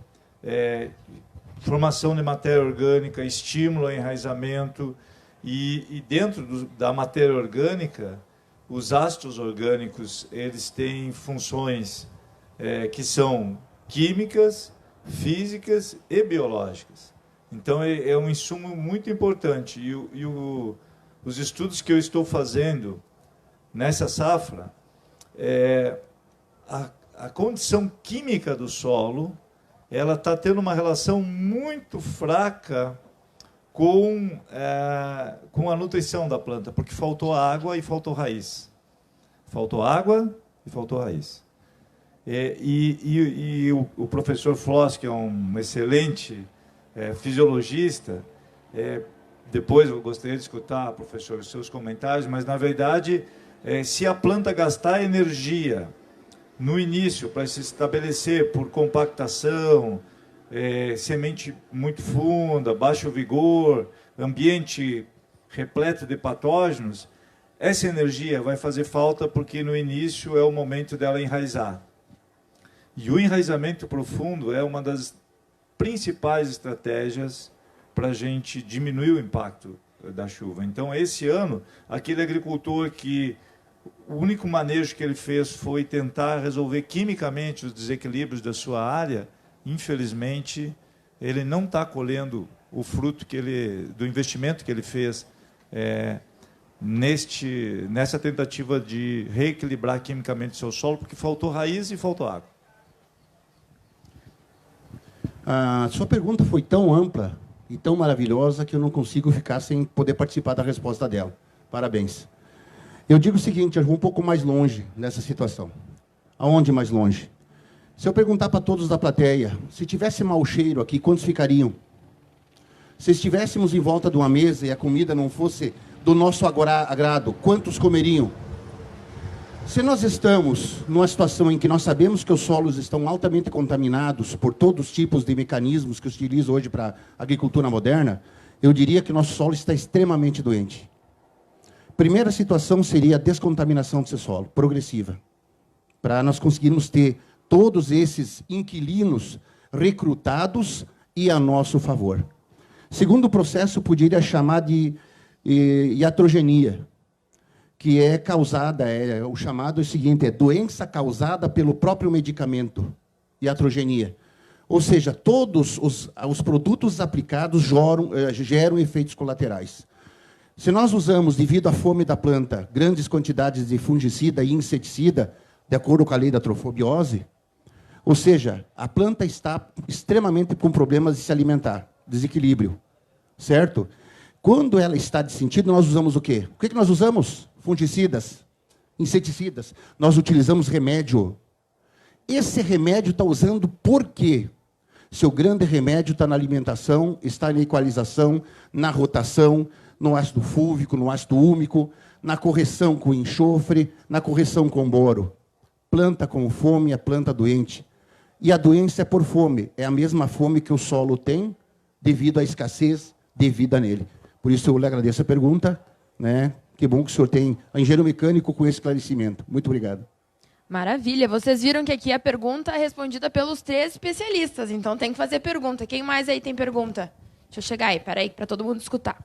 formação de matéria orgânica, estímulo ao enraizamento, e dentro da matéria orgânica, os ácidos orgânicos, eles têm funções que são químicas, físicas e biológicas. Então, é um insumo muito importante. E os estudos que eu estou fazendo nessa safra, a condição química do solo, ela está tendo uma relação muito fraca com a nutrição da planta, porque faltou água e faltou raiz. Faltou água e faltou raiz. E o professor Floss, que é um excelente fisiologista, depois eu gostaria de escutar, professor, os seus comentários, mas, na verdade, se a planta gastar energia no início para se estabelecer por compactação, semente muito funda, baixo vigor, ambiente repleto de patógenos, essa energia vai fazer falta porque no início é o momento dela enraizar. E o enraizamento profundo é uma das principais estratégias para a gente diminuir o impacto da chuva. Então, esse ano, aquele agricultor que o único manejo que ele fez foi tentar resolver quimicamente os desequilíbrios da sua área, infelizmente, ele não está colhendo o fruto do investimento que ele fez nessa tentativa de reequilibrar quimicamente o seu solo, porque faltou raiz e faltou água. A sua pergunta foi tão ampla e tão maravilhosa que eu não consigo ficar sem poder participar da resposta dela. Parabéns. Eu digo o seguinte, eu vou um pouco mais longe nessa situação. Aonde mais longe? Se eu perguntar para todos da plateia, se tivesse mau cheiro aqui, quantos ficariam? Se estivéssemos em volta de uma mesa e a comida não fosse do nosso agrado, quantos comeriam? Se nós estamos numa situação em que nós sabemos que os solos estão altamente contaminados por todos os tipos de mecanismos que se utilizam hoje para a agricultura moderna, eu diria que o nosso solo está extremamente doente. Primeira situação seria a descontaminação desse solo, progressiva, para nós conseguirmos ter todos esses inquilinos recrutados e a nosso favor. Segundo processo, poderia chamar de iatrogenia, que é causada, o chamado é o seguinte, é doença causada pelo próprio medicamento, iatrogenia. Ou seja, todos os produtos aplicados geram efeitos colaterais. Se nós usamos, devido à fome da planta, grandes quantidades de fungicida e inseticida, de acordo com a lei da trofobiose, ou seja, a planta está extremamente com problemas de se alimentar, desequilíbrio, certo? Quando ela está de sentido, nós usamos o quê? O que nós usamos? Fungicidas, inseticidas. Nós utilizamos remédio. Esse remédio está usando por quê? Seu grande remédio está na alimentação, está na equalização, na rotação, no ácido fúlvico, no ácido úmico, na correção com enxofre, na correção com boro. Planta com fome é planta doente. E a doença é por fome. É a mesma fome que o solo tem devido à escassez de vida nele. Por isso eu lhe agradeço a pergunta, né? Que bom que o senhor tem engenheiro mecânico com esse esclarecimento. Muito obrigado. Maravilha. Vocês viram que aqui a pergunta é respondida pelos 3 especialistas, então tem que fazer pergunta. Quem mais aí tem pergunta? Deixa eu chegar aí, peraí, para todo mundo escutar.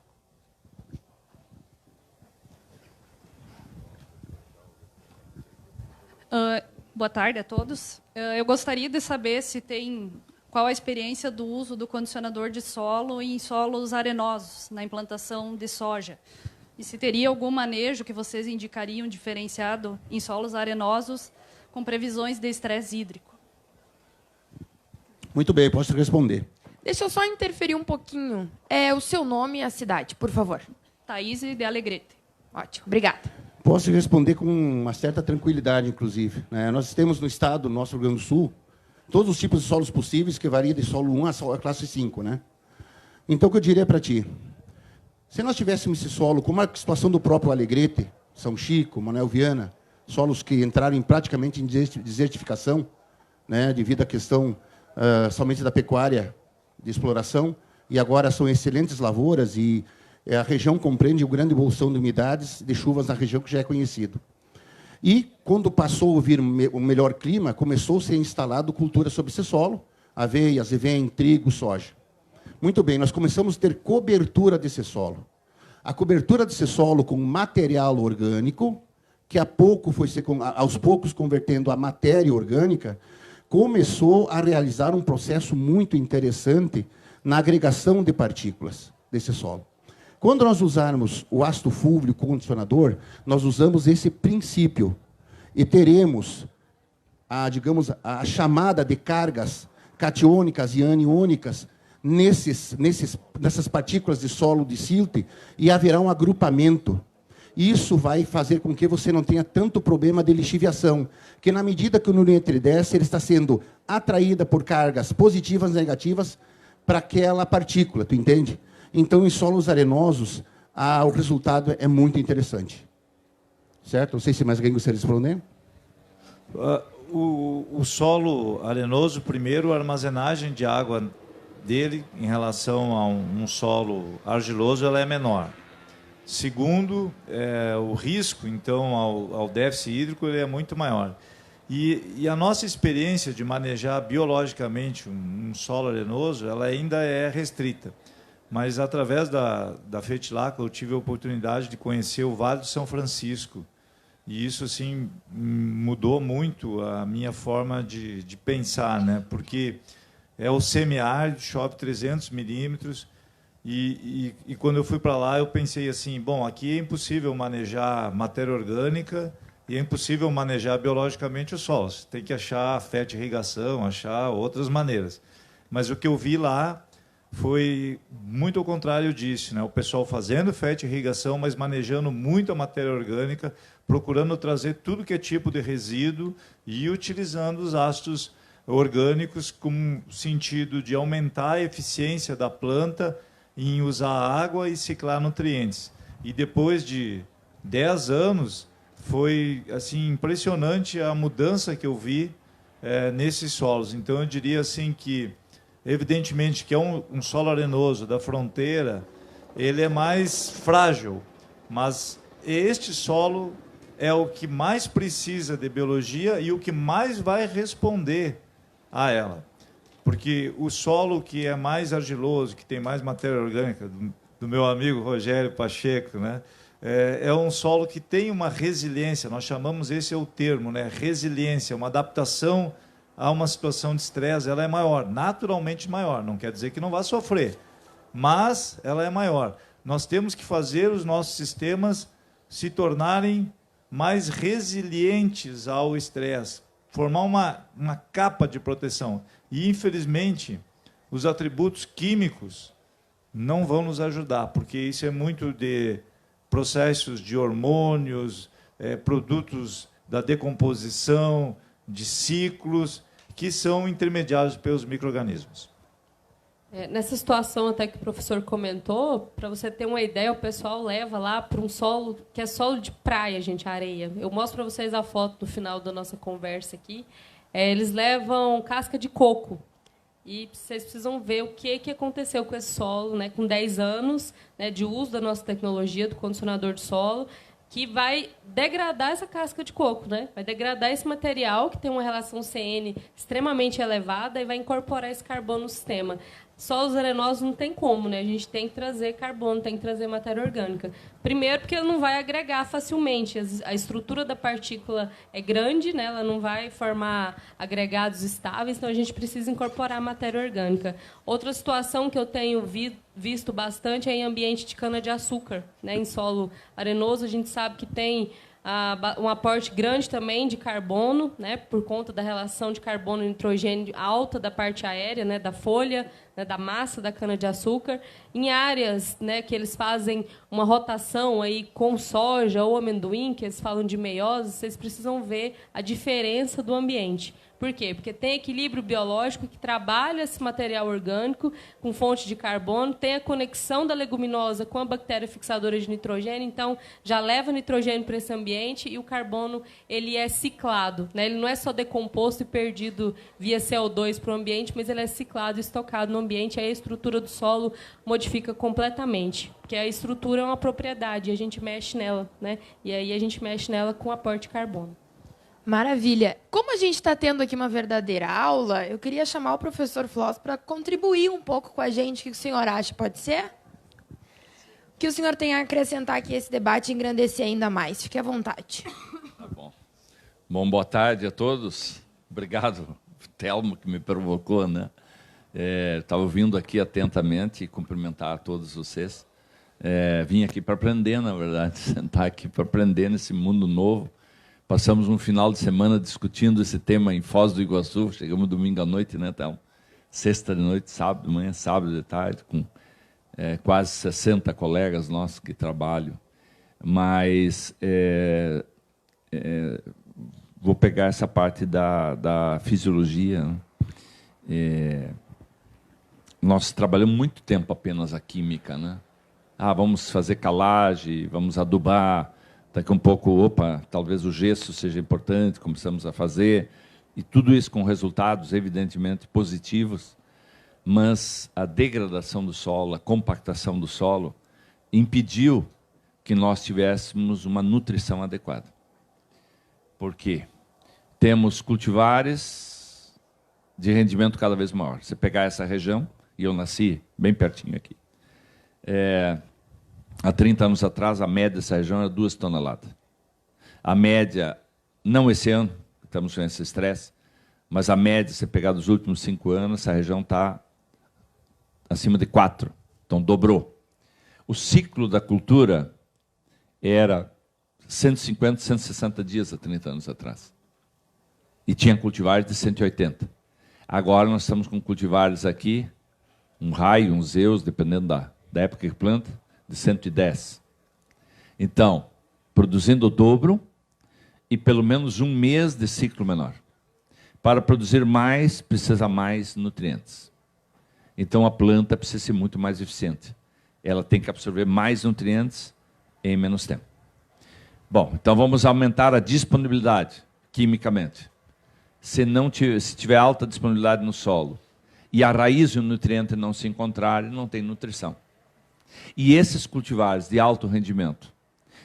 Boa tarde a todos. Eu gostaria de saber qual a experiência do uso do condicionador de solo em solos arenosos, na implantação de soja. E se teria algum manejo que vocês indicariam diferenciado em solos arenosos com previsões de estresse hídrico? Muito bem, posso responder. Deixa eu só interferir um pouquinho. O seu nome e a cidade, por favor. Thaís de Alegrete. Ótimo, obrigada. Posso responder com uma certa tranquilidade, inclusive. Nós temos no estado, no nosso Rio Grande do Sul, todos os tipos de solos possíveis, que varia de solo 1 a classe 5. Né? Então, o que eu diria para ti? Se nós tivéssemos esse solo, como a situação do próprio Alegrete, São Chico, Manuel Viana, solos que entraram praticamente em desertificação, né, devido à questão somente da pecuária de exploração, e agora são excelentes lavouras, e a região compreende o grande bolsão de umidades de chuvas na região que já é conhecido. E, quando passou a vir o melhor clima, começou a ser instalado cultura sobre esse solo, aveia, azevém, trigo, soja. Muito bem, nós começamos a ter cobertura desse solo. A cobertura desse solo com material orgânico, que aos poucos convertendo a matéria orgânica, começou a realizar um processo muito interessante na agregação de partículas desse solo. Quando nós usarmos o ácido fúlvico condicionador, nós usamos esse princípio e teremos a chamada de cargas catiônicas e aniônicas nessas partículas de solo de silt, e haverá um agrupamento. Isso vai fazer com que você não tenha tanto problema de lixiviação, que na medida que o nutriente desce, ele está sendo atraída por cargas positivas e negativas para aquela partícula, tu entende? Então, em solos arenosos, o resultado é muito interessante. Certo? Não sei se mais alguém gostaria de responder. O solo arenoso, primeiro, a armazenagem de água dele em relação a um solo argiloso, ela é menor. Segundo, o risco, então, ao déficit hídrico ele é muito maior. E a nossa experiência de manejar biologicamente um solo arenoso, ela ainda é restrita. Mas, através da FETLAC, eu tive a oportunidade de conhecer o Vale do São Francisco. E isso, assim, mudou muito a minha forma de pensar, né? Porque é o semiárido, chove 300 milímetros. E quando eu fui para lá, eu pensei assim, bom, aqui é impossível manejar matéria orgânica e é impossível manejar biologicamente o solo. Você tem que achar irrigação, achar outras maneiras. Mas o que eu vi lá foi muito ao contrário disso, né? O pessoal fazendo irrigação, mas manejando muito a matéria orgânica, procurando trazer tudo que é tipo de resíduo e utilizando os ácidos orgânicos com sentido de aumentar a eficiência da planta em usar água e ciclar nutrientes. E depois de 10 anos, foi assim impressionante a mudança que eu vi nesses solos. Então, eu diria assim que, evidentemente, que é um solo arenoso da fronteira, ele é mais frágil, mas este solo é o que mais precisa de biologia e o que mais vai responder a ela. Porque o solo que é mais argiloso, que tem mais matéria orgânica, do meu amigo Rogério Pacheco, né? É um solo que tem uma resiliência, nós chamamos, esse é o termo, né? Resiliência, uma adaptação a uma situação de estresse, ela é maior, naturalmente maior, não quer dizer que não vá sofrer, mas ela é maior. Nós temos que fazer os nossos sistemas se tornarem mais resilientes ao estresse, formar uma capa de proteção. E, infelizmente, os atributos químicos não vão nos ajudar, porque isso é muito de processos de hormônios, produtos da decomposição, de ciclos, que são intermediados pelos micro-organismos. Nessa situação até que o professor comentou, para você ter uma ideia, o pessoal leva lá para um solo que é solo de praia, gente, areia. Eu mostro para vocês a foto no final da nossa conversa aqui. Eles levam casca de coco. E vocês precisam ver o que aconteceu com esse solo, né, com 10 anos, né, de uso da nossa tecnologia, do condicionador de solo, que vai degradar essa casca de coco, né? Vai degradar esse material, que tem uma relação CN extremamente elevada, e vai incorporar esse carbono no sistema. Solos arenosos não tem como, né? A gente tem que trazer carbono, tem que trazer matéria orgânica. Primeiro, porque ele não vai agregar facilmente. A estrutura da partícula é grande, né? Ela não vai formar agregados estáveis, então a gente precisa incorporar matéria orgânica. Outra situação que eu tenho visto bastante é em ambiente de cana-de-açúcar, né? Em solo arenoso, a gente sabe que tem um aporte grande também de carbono, né, por conta da relação de carbono e nitrogênio alta da parte aérea, né, da folha, né, da massa da cana-de-açúcar. Em áreas, né, que eles fazem uma rotação aí com soja ou amendoim, que eles falam de meiose, vocês precisam ver a diferença do ambiente. Por quê? Porque tem equilíbrio biológico que trabalha esse material orgânico com fonte de carbono, tem a conexão da leguminosa com a bactéria fixadora de nitrogênio, então já leva nitrogênio para esse ambiente e o carbono ele é ciclado, né? Ele não é só decomposto e perdido via CO2 para o ambiente, mas ele é ciclado e estocado no ambiente, aí a estrutura do solo modifica completamente, porque a estrutura é uma propriedade, a gente mexe nela, né? E aí a gente mexe nela com aporte de carbono. Maravilha. Como a gente está tendo aqui uma verdadeira aula, eu queria chamar o professor Floss para contribuir um pouco com a gente. O que o senhor acha? Pode ser? O que o senhor tem a acrescentar aqui a esse debate e engrandecer ainda mais? Fique à vontade. Tá bom. Bom, boa tarde a todos. Obrigado, Telmo, que me provocou, né? Estava ouvindo aqui atentamente e cumprimentar a todos vocês. Vim aqui para aprender, na verdade, sentar aqui para aprender nesse mundo novo. Passamos um final de semana discutindo esse tema em Foz do Iguaçu, chegamos domingo à noite, né, então, sexta de noite, sábado de manhã, sábado de tarde, com quase 60 colegas nossos que trabalham. Mas vou pegar essa parte da fisiologia. Né? Nós trabalhamos muito tempo apenas a química, né? Vamos fazer calagem, vamos adubar. Daqui a um pouco, talvez o gesso seja importante, começamos a fazer, e tudo isso com resultados, evidentemente, positivos, mas a degradação do solo, a compactação do solo, impediu que nós tivéssemos uma nutrição adequada. Por quê? temos cultivares de rendimento cada vez maior. Você pegar essa região, e eu nasci bem pertinho aqui, há 30 anos atrás, a média dessa região era 2 toneladas. A média, não esse ano, estamos com esse estresse, mas a média, se você pegar dos últimos 5 anos, essa região está acima de 4. Então, dobrou. O ciclo da cultura era 150, 160 dias há 30 anos atrás. E tinha cultivares de 180. Agora nós estamos com cultivares aqui, um raio, um zeus, dependendo da época que planta, de 110. Então, produzindo o dobro e pelo menos um mês de ciclo menor. Para produzir mais, precisa mais nutrientes. Então, a planta precisa ser muito mais eficiente. Ela tem que absorver mais nutrientes em menos tempo. Bom, então vamos aumentar a disponibilidade quimicamente. Se tiver alta disponibilidade no solo e a raiz e o nutriente não se encontrarem, não tem nutrição. E esses cultivares de alto rendimento,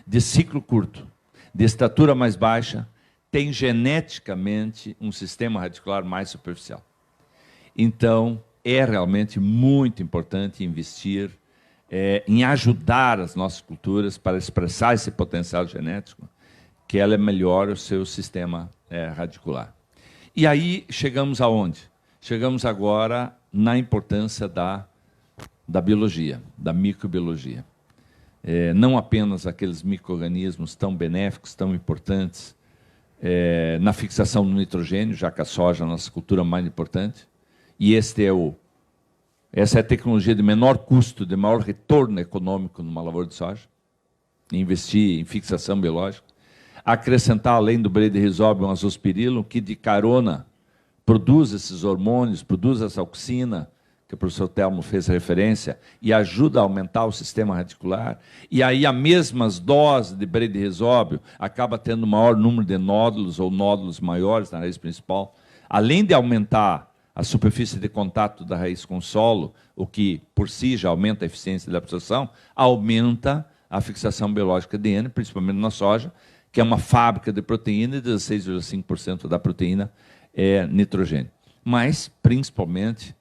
de ciclo curto, de estatura mais baixa, têm geneticamente um sistema radicular mais superficial. Então, é realmente muito importante investir em ajudar as nossas culturas para expressar esse potencial genético, que ela melhora o seu sistema radicular. E aí chegamos aonde? Chegamos agora na importância da biologia, da microbiologia. Não apenas aqueles micro-organismos tão benéficos, tão importantes, na fixação do nitrogênio, já que a soja é a nossa cultura mais importante, e essa é a tecnologia de menor custo, de maior retorno econômico numa lavoura de soja, investir em fixação biológica, acrescentar, além do Brede-Rhizobium, um azospirillum, que de carona produz esses hormônios, produz essa auxina, que o professor Telmo fez referência, e ajuda a aumentar o sistema radicular, e aí as mesmas doses de Brede-Rhizobium acaba tendo maior número de nódulos ou nódulos maiores na raiz principal, além de aumentar a superfície de contato da raiz com o solo, o que por si já aumenta a eficiência da absorção, aumenta a fixação biológica de N, principalmente na soja, que é uma fábrica de proteína, e 16,5% da proteína é nitrogênio. Mas, principalmente,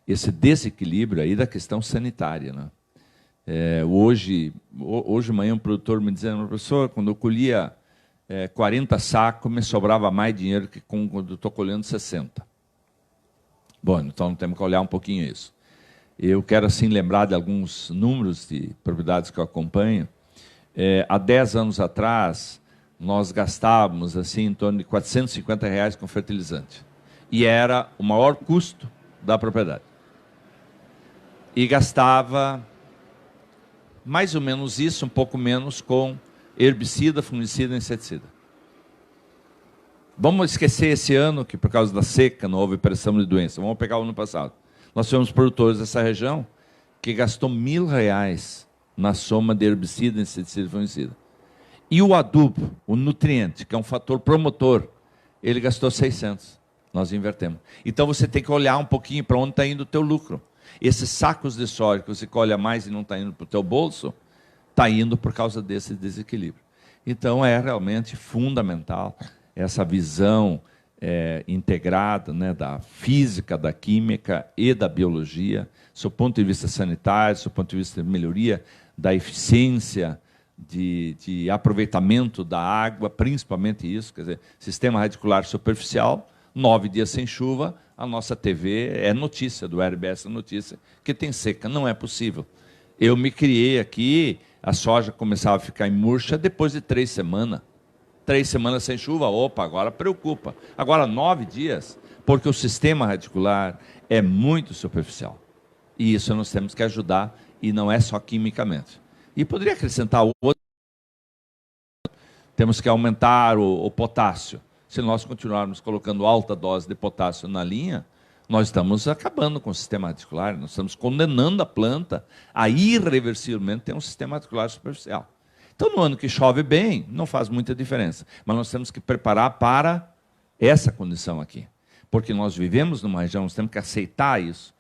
esse desequilíbrio aí da questão sanitária, né? Hoje de manhã um produtor me dizendo, professor, quando eu colhia 40 sacos, me sobrava mais dinheiro que quando eu estou colhendo 60. Bom, então temos que olhar um pouquinho isso. Eu quero, assim, lembrar de alguns números de propriedades que eu acompanho. Há 10 anos atrás, nós gastávamos assim, em torno de R$450 com fertilizante. E era o maior custo da propriedade. E gastava mais ou menos isso, um pouco menos, com herbicida, fungicida e inseticida. Vamos esquecer esse ano, que por causa da seca não houve pressão de doença. Vamos pegar o ano passado. Nós tivemos produtores dessa região que gastou R$1.000 na soma de herbicida, inseticida e fungicida. E o adubo, o nutriente, que é um fator promotor, ele gastou 600. Nós invertemos. Então você tem que olhar um pouquinho para onde está indo o teu lucro. Esses sacos de soja que você colhe mais e não está indo para o teu bolso, está indo por causa desse desequilíbrio. Então é realmente fundamental essa visão integrada, né, da física, da química e da biologia, do ponto de vista sanitário, do ponto de vista de melhoria da eficiência, de aproveitamento da água, principalmente isso, quer dizer, sistema radicular superficial, 9 dias sem chuva, a nossa TV é notícia, do RBS é notícia, que tem seca. Não é possível. Eu me criei aqui, a soja começava a ficar em murcha depois de 3 semanas. 3 semanas sem chuva, opa, agora preocupa. Agora 9 dias, porque o sistema radicular é muito superficial. E isso nós temos que ajudar, e não é só quimicamente. E poderia acrescentar outro. Temos que aumentar o potássio. Se nós continuarmos colocando alta dose de potássio na linha, nós estamos acabando com o sistema radicular, nós estamos condenando a planta a irreversivelmente ter um sistema radicular superficial. Então, no ano que chove bem, não faz muita diferença. Mas nós temos que preparar para essa condição aqui. Porque nós vivemos numa região, nós temos que aceitar isso.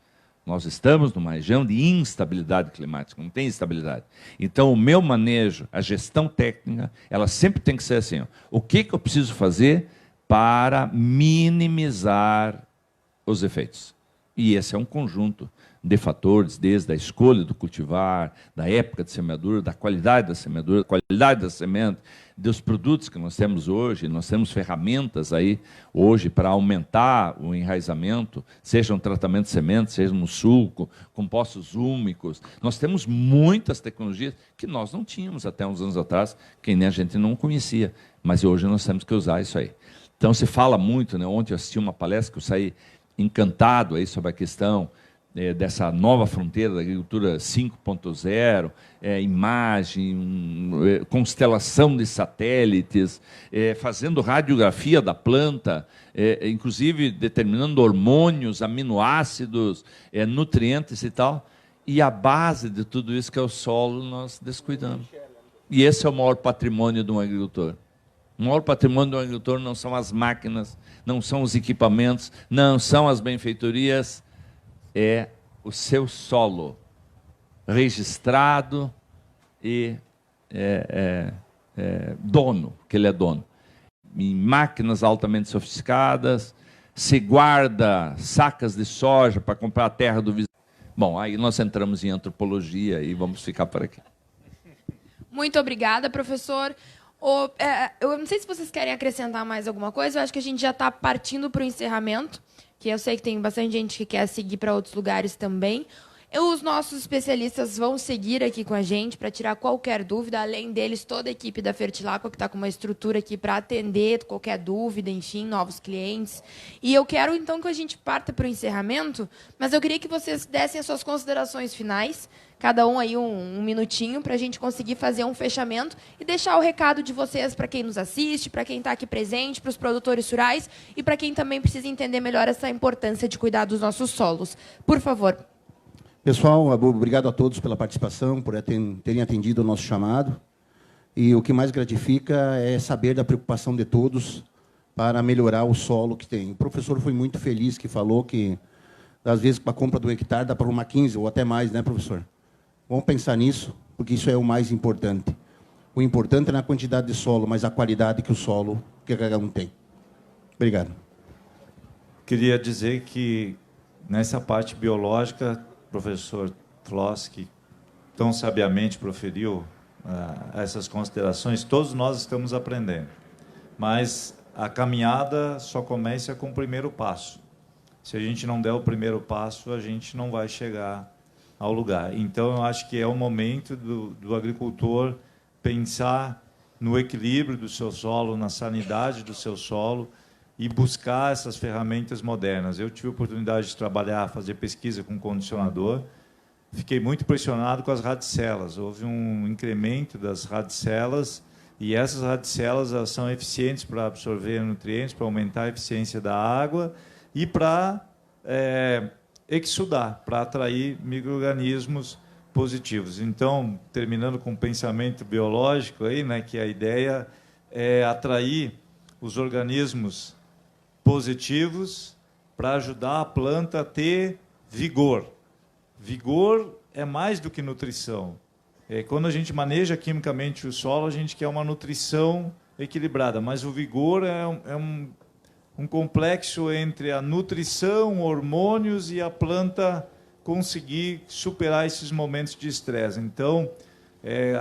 Nós estamos numa região de instabilidade climática, não tem estabilidade. Então, o meu manejo, a gestão técnica, ela sempre tem que ser assim. Ó, o que eu preciso fazer para minimizar os efeitos. E esse é um conjunto de fatores, desde a escolha do cultivar, da época de semeadura, da qualidade da semeadura, qualidade da semente, dos produtos que nós temos hoje. Nós temos ferramentas aí hoje para aumentar o enraizamento, seja um tratamento de semente, seja no sulco, compostos úmicos. Nós temos muitas tecnologias que nós não tínhamos até uns anos atrás, que nem a gente não conhecia, mas hoje nós temos que usar isso aí. Então se fala muito, né? Ontem eu assisti uma palestra que eu saí encantado aí sobre a questão dessa nova fronteira da agricultura 5.0, imagem, constelação de satélites, fazendo radiografia da planta, inclusive determinando hormônios, aminoácidos, nutrientes e tal. E a base de tudo isso, que é o solo, nós descuidamos. E esse é o maior patrimônio de um agricultor. O maior patrimônio do agricultor não são as máquinas, não são os equipamentos, não são as benfeitorias, é o seu solo registrado e dono, que ele é dono. Em máquinas altamente sofisticadas, se guarda sacas de soja para comprar a terra do vizinho. Bom, aí nós entramos em antropologia e vamos ficar por aqui. Muito obrigada, professor. Eu não sei se vocês querem acrescentar mais alguma coisa, eu acho que a gente já está partindo para o encerramento, que eu sei que tem bastante gente que quer seguir para outros lugares também. Os nossos especialistas vão seguir aqui com a gente para tirar qualquer dúvida, além deles, toda a equipe da Fertilaqua, que está com uma estrutura aqui para atender qualquer dúvida, enfim, novos clientes. E eu quero, então, que a gente parta para o encerramento, mas eu queria que vocês dessem as suas considerações finais, cada um aí um minutinho, para a gente conseguir fazer um fechamento e deixar o recado de vocês para quem nos assiste, para quem está aqui presente, para os produtores rurais e para quem também precisa entender melhor essa importância de cuidar dos nossos solos. Por favor. Pessoal, obrigado a todos pela participação, por terem atendido o nosso chamado. E o que mais gratifica é saber da preocupação de todos para melhorar o solo que tem. O professor foi muito feliz que falou que, às vezes, para a compra do hectare, dá para uma 15 ou até mais, né, professor? Vamos pensar nisso, porque isso é o mais importante. O importante não é a quantidade de solo, mas a qualidade que o solo, que cada um tem. Obrigado. Queria dizer que, nessa parte biológica, o professor Floss, que tão sabiamente proferiu essas considerações, todos nós estamos aprendendo. Mas a caminhada só começa com o primeiro passo. Se a gente não der o primeiro passo, a gente não vai chegar ao lugar. Então, eu acho que é o momento do agricultor pensar no equilíbrio do seu solo, na sanidade do seu solo e buscar essas ferramentas modernas. Eu tive a oportunidade de trabalhar, fazer pesquisa com condicionador. Fiquei muito impressionado com as radicelas. Houve um incremento das radicelas e essas radicelas elas são eficientes para absorver nutrientes, para aumentar a eficiência da água e para exudar, para atrair micro-organismos positivos. Então, terminando com o pensamento biológico, aí, né, que a ideia é atrair os organismos positivos para ajudar a planta a ter vigor. Vigor é mais do que nutrição. Quando a gente maneja quimicamente o solo, a gente quer uma nutrição equilibrada, mas o vigor é um complexo entre a nutrição, hormônios e a planta conseguir superar esses momentos de estresse. Então,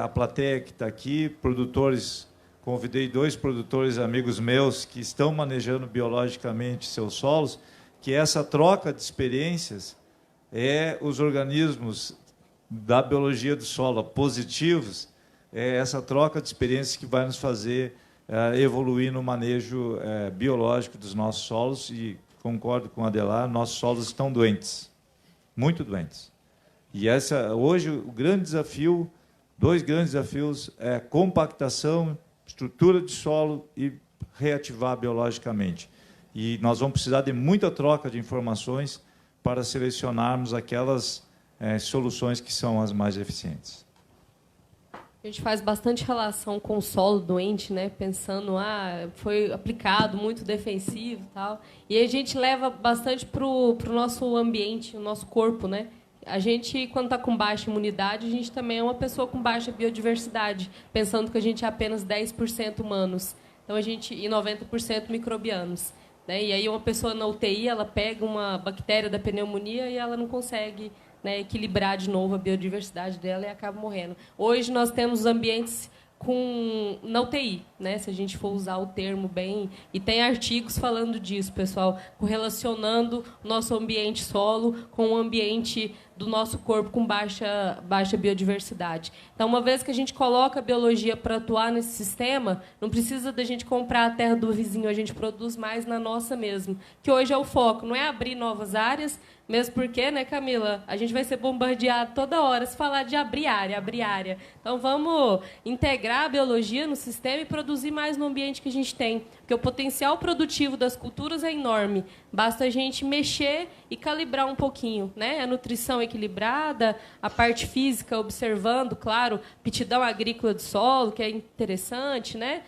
a plateia que está aqui, produtores, convidei 2 produtores amigos meus que estão manejando biologicamente seus solos, que essa troca de experiências os organismos da biologia do solo positivos, essa troca de experiências que vai nos fazer evoluir no manejo biológico dos nossos solos. E concordo com a Adelar, nossos solos estão doentes, muito doentes. E hoje o grande desafio, 2 grandes desafios, é compactação, estrutura de solo e reativar biologicamente. E nós vamos precisar de muita troca de informações para selecionarmos aquelas soluções que são as mais eficientes. A gente faz bastante relação com o solo doente, né? Pensando, foi aplicado muito defensivo e tal. E a gente leva bastante para o nosso ambiente, o nosso corpo, né? A gente, quando está com baixa imunidade, a gente também é uma pessoa com baixa biodiversidade, pensando que a gente é apenas 10% humanos. Então, então e 90% microbianos. Né? E aí uma pessoa na UTI, ela pega uma bactéria da pneumonia e ela não consegue, né, equilibrar de novo a biodiversidade dela e acaba morrendo. Hoje nós temos ambientes na UTI, né, se a gente for usar o termo bem, e tem artigos falando disso, pessoal, correlacionando o nosso ambiente solo com o ambiente do nosso corpo com baixa biodiversidade. Então, uma vez que a gente coloca a biologia para atuar nesse sistema, não precisa da gente comprar a terra do vizinho, a gente produz mais na nossa mesmo, que hoje é o foco, não é abrir novas áreas, mesmo porque, né, Camila, a gente vai ser bombardeado toda hora se falar de abrir área. Então, vamos integrar a biologia no sistema e produzir mais no ambiente que a gente tem, porque o potencial produtivo das culturas é enorme. Basta a gente mexer e calibrar um pouquinho, né? A nutrição equilibrada, a parte física observando, claro, aptidão agrícola de solo, que é interessante, né?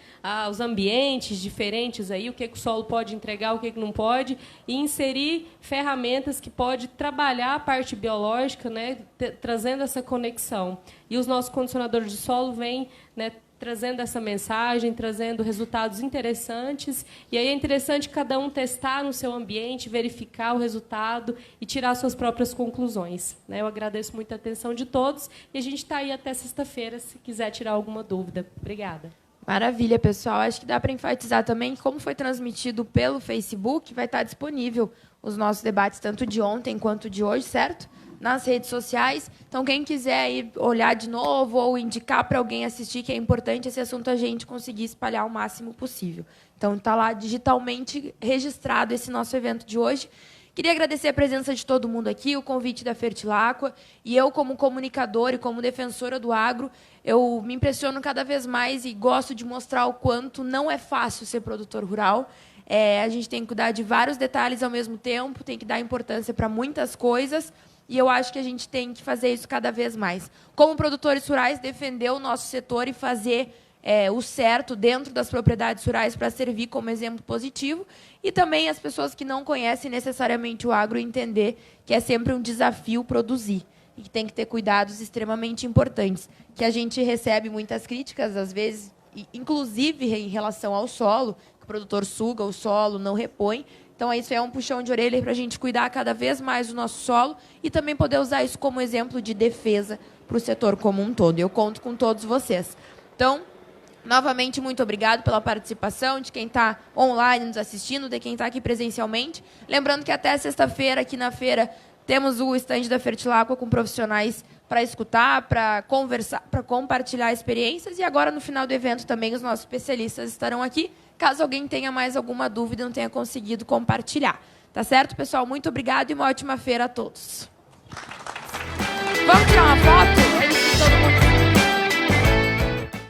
Os ambientes diferentes aí, o que o solo pode entregar, o que não pode, e inserir ferramentas que pode trabalhar a parte biológica, né? Trazendo essa conexão. E os nossos condicionadores de solo vêm, né, trazendo essa mensagem, trazendo resultados interessantes. E aí é interessante cada um testar no seu ambiente, verificar o resultado e tirar suas próprias conclusões. Né? Eu agradeço muito a atenção de todos e a gente está aí até sexta-feira, se quiser tirar alguma dúvida. Obrigada. Maravilha, pessoal. Acho que dá para enfatizar também que, como foi transmitido pelo Facebook, vai estar disponível os nossos debates, tanto de ontem quanto de hoje, certo? Nas redes sociais. Então, quem quiser ir olhar de novo ou indicar para alguém assistir, que é importante esse assunto a gente conseguir espalhar o máximo possível. Então, está lá digitalmente registrado esse nosso evento de hoje. Queria agradecer a presença de todo mundo aqui, o convite da Fertilaqua. E eu, como comunicadora e como defensora do agro, eu me impressiono cada vez mais e gosto de mostrar o quanto não é fácil ser produtor rural. A gente tem que cuidar de vários detalhes ao mesmo tempo, tem que dar importância para muitas coisas. E eu acho que a gente tem que fazer isso cada vez mais. Como produtores rurais, defender o nosso setor e fazer o certo dentro das propriedades rurais para servir como exemplo positivo. E também as pessoas que não conhecem necessariamente o agro entender que é sempre um desafio produzir. E que tem que ter cuidados extremamente importantes. Que a gente recebe muitas críticas, às vezes, inclusive em relação ao solo, que o produtor suga o solo, não repõe. Então, isso é um puxão de orelha para a gente cuidar cada vez mais do nosso solo e também poder usar isso como exemplo de defesa para o setor como um todo. Eu conto com todos vocês. Então, novamente, muito obrigado pela participação de quem está online nos assistindo, de quem está aqui presencialmente. Lembrando que até sexta-feira, aqui na feira, temos o estande da Fertilaqua com profissionais para escutar, para conversar, para compartilhar experiências. E agora, no final do evento, também os nossos especialistas estarão aqui, caso alguém tenha mais alguma dúvida e não tenha conseguido compartilhar. Tá certo, pessoal? Muito obrigado e uma ótima feira a todos. Vamos tirar uma foto? Todo mundo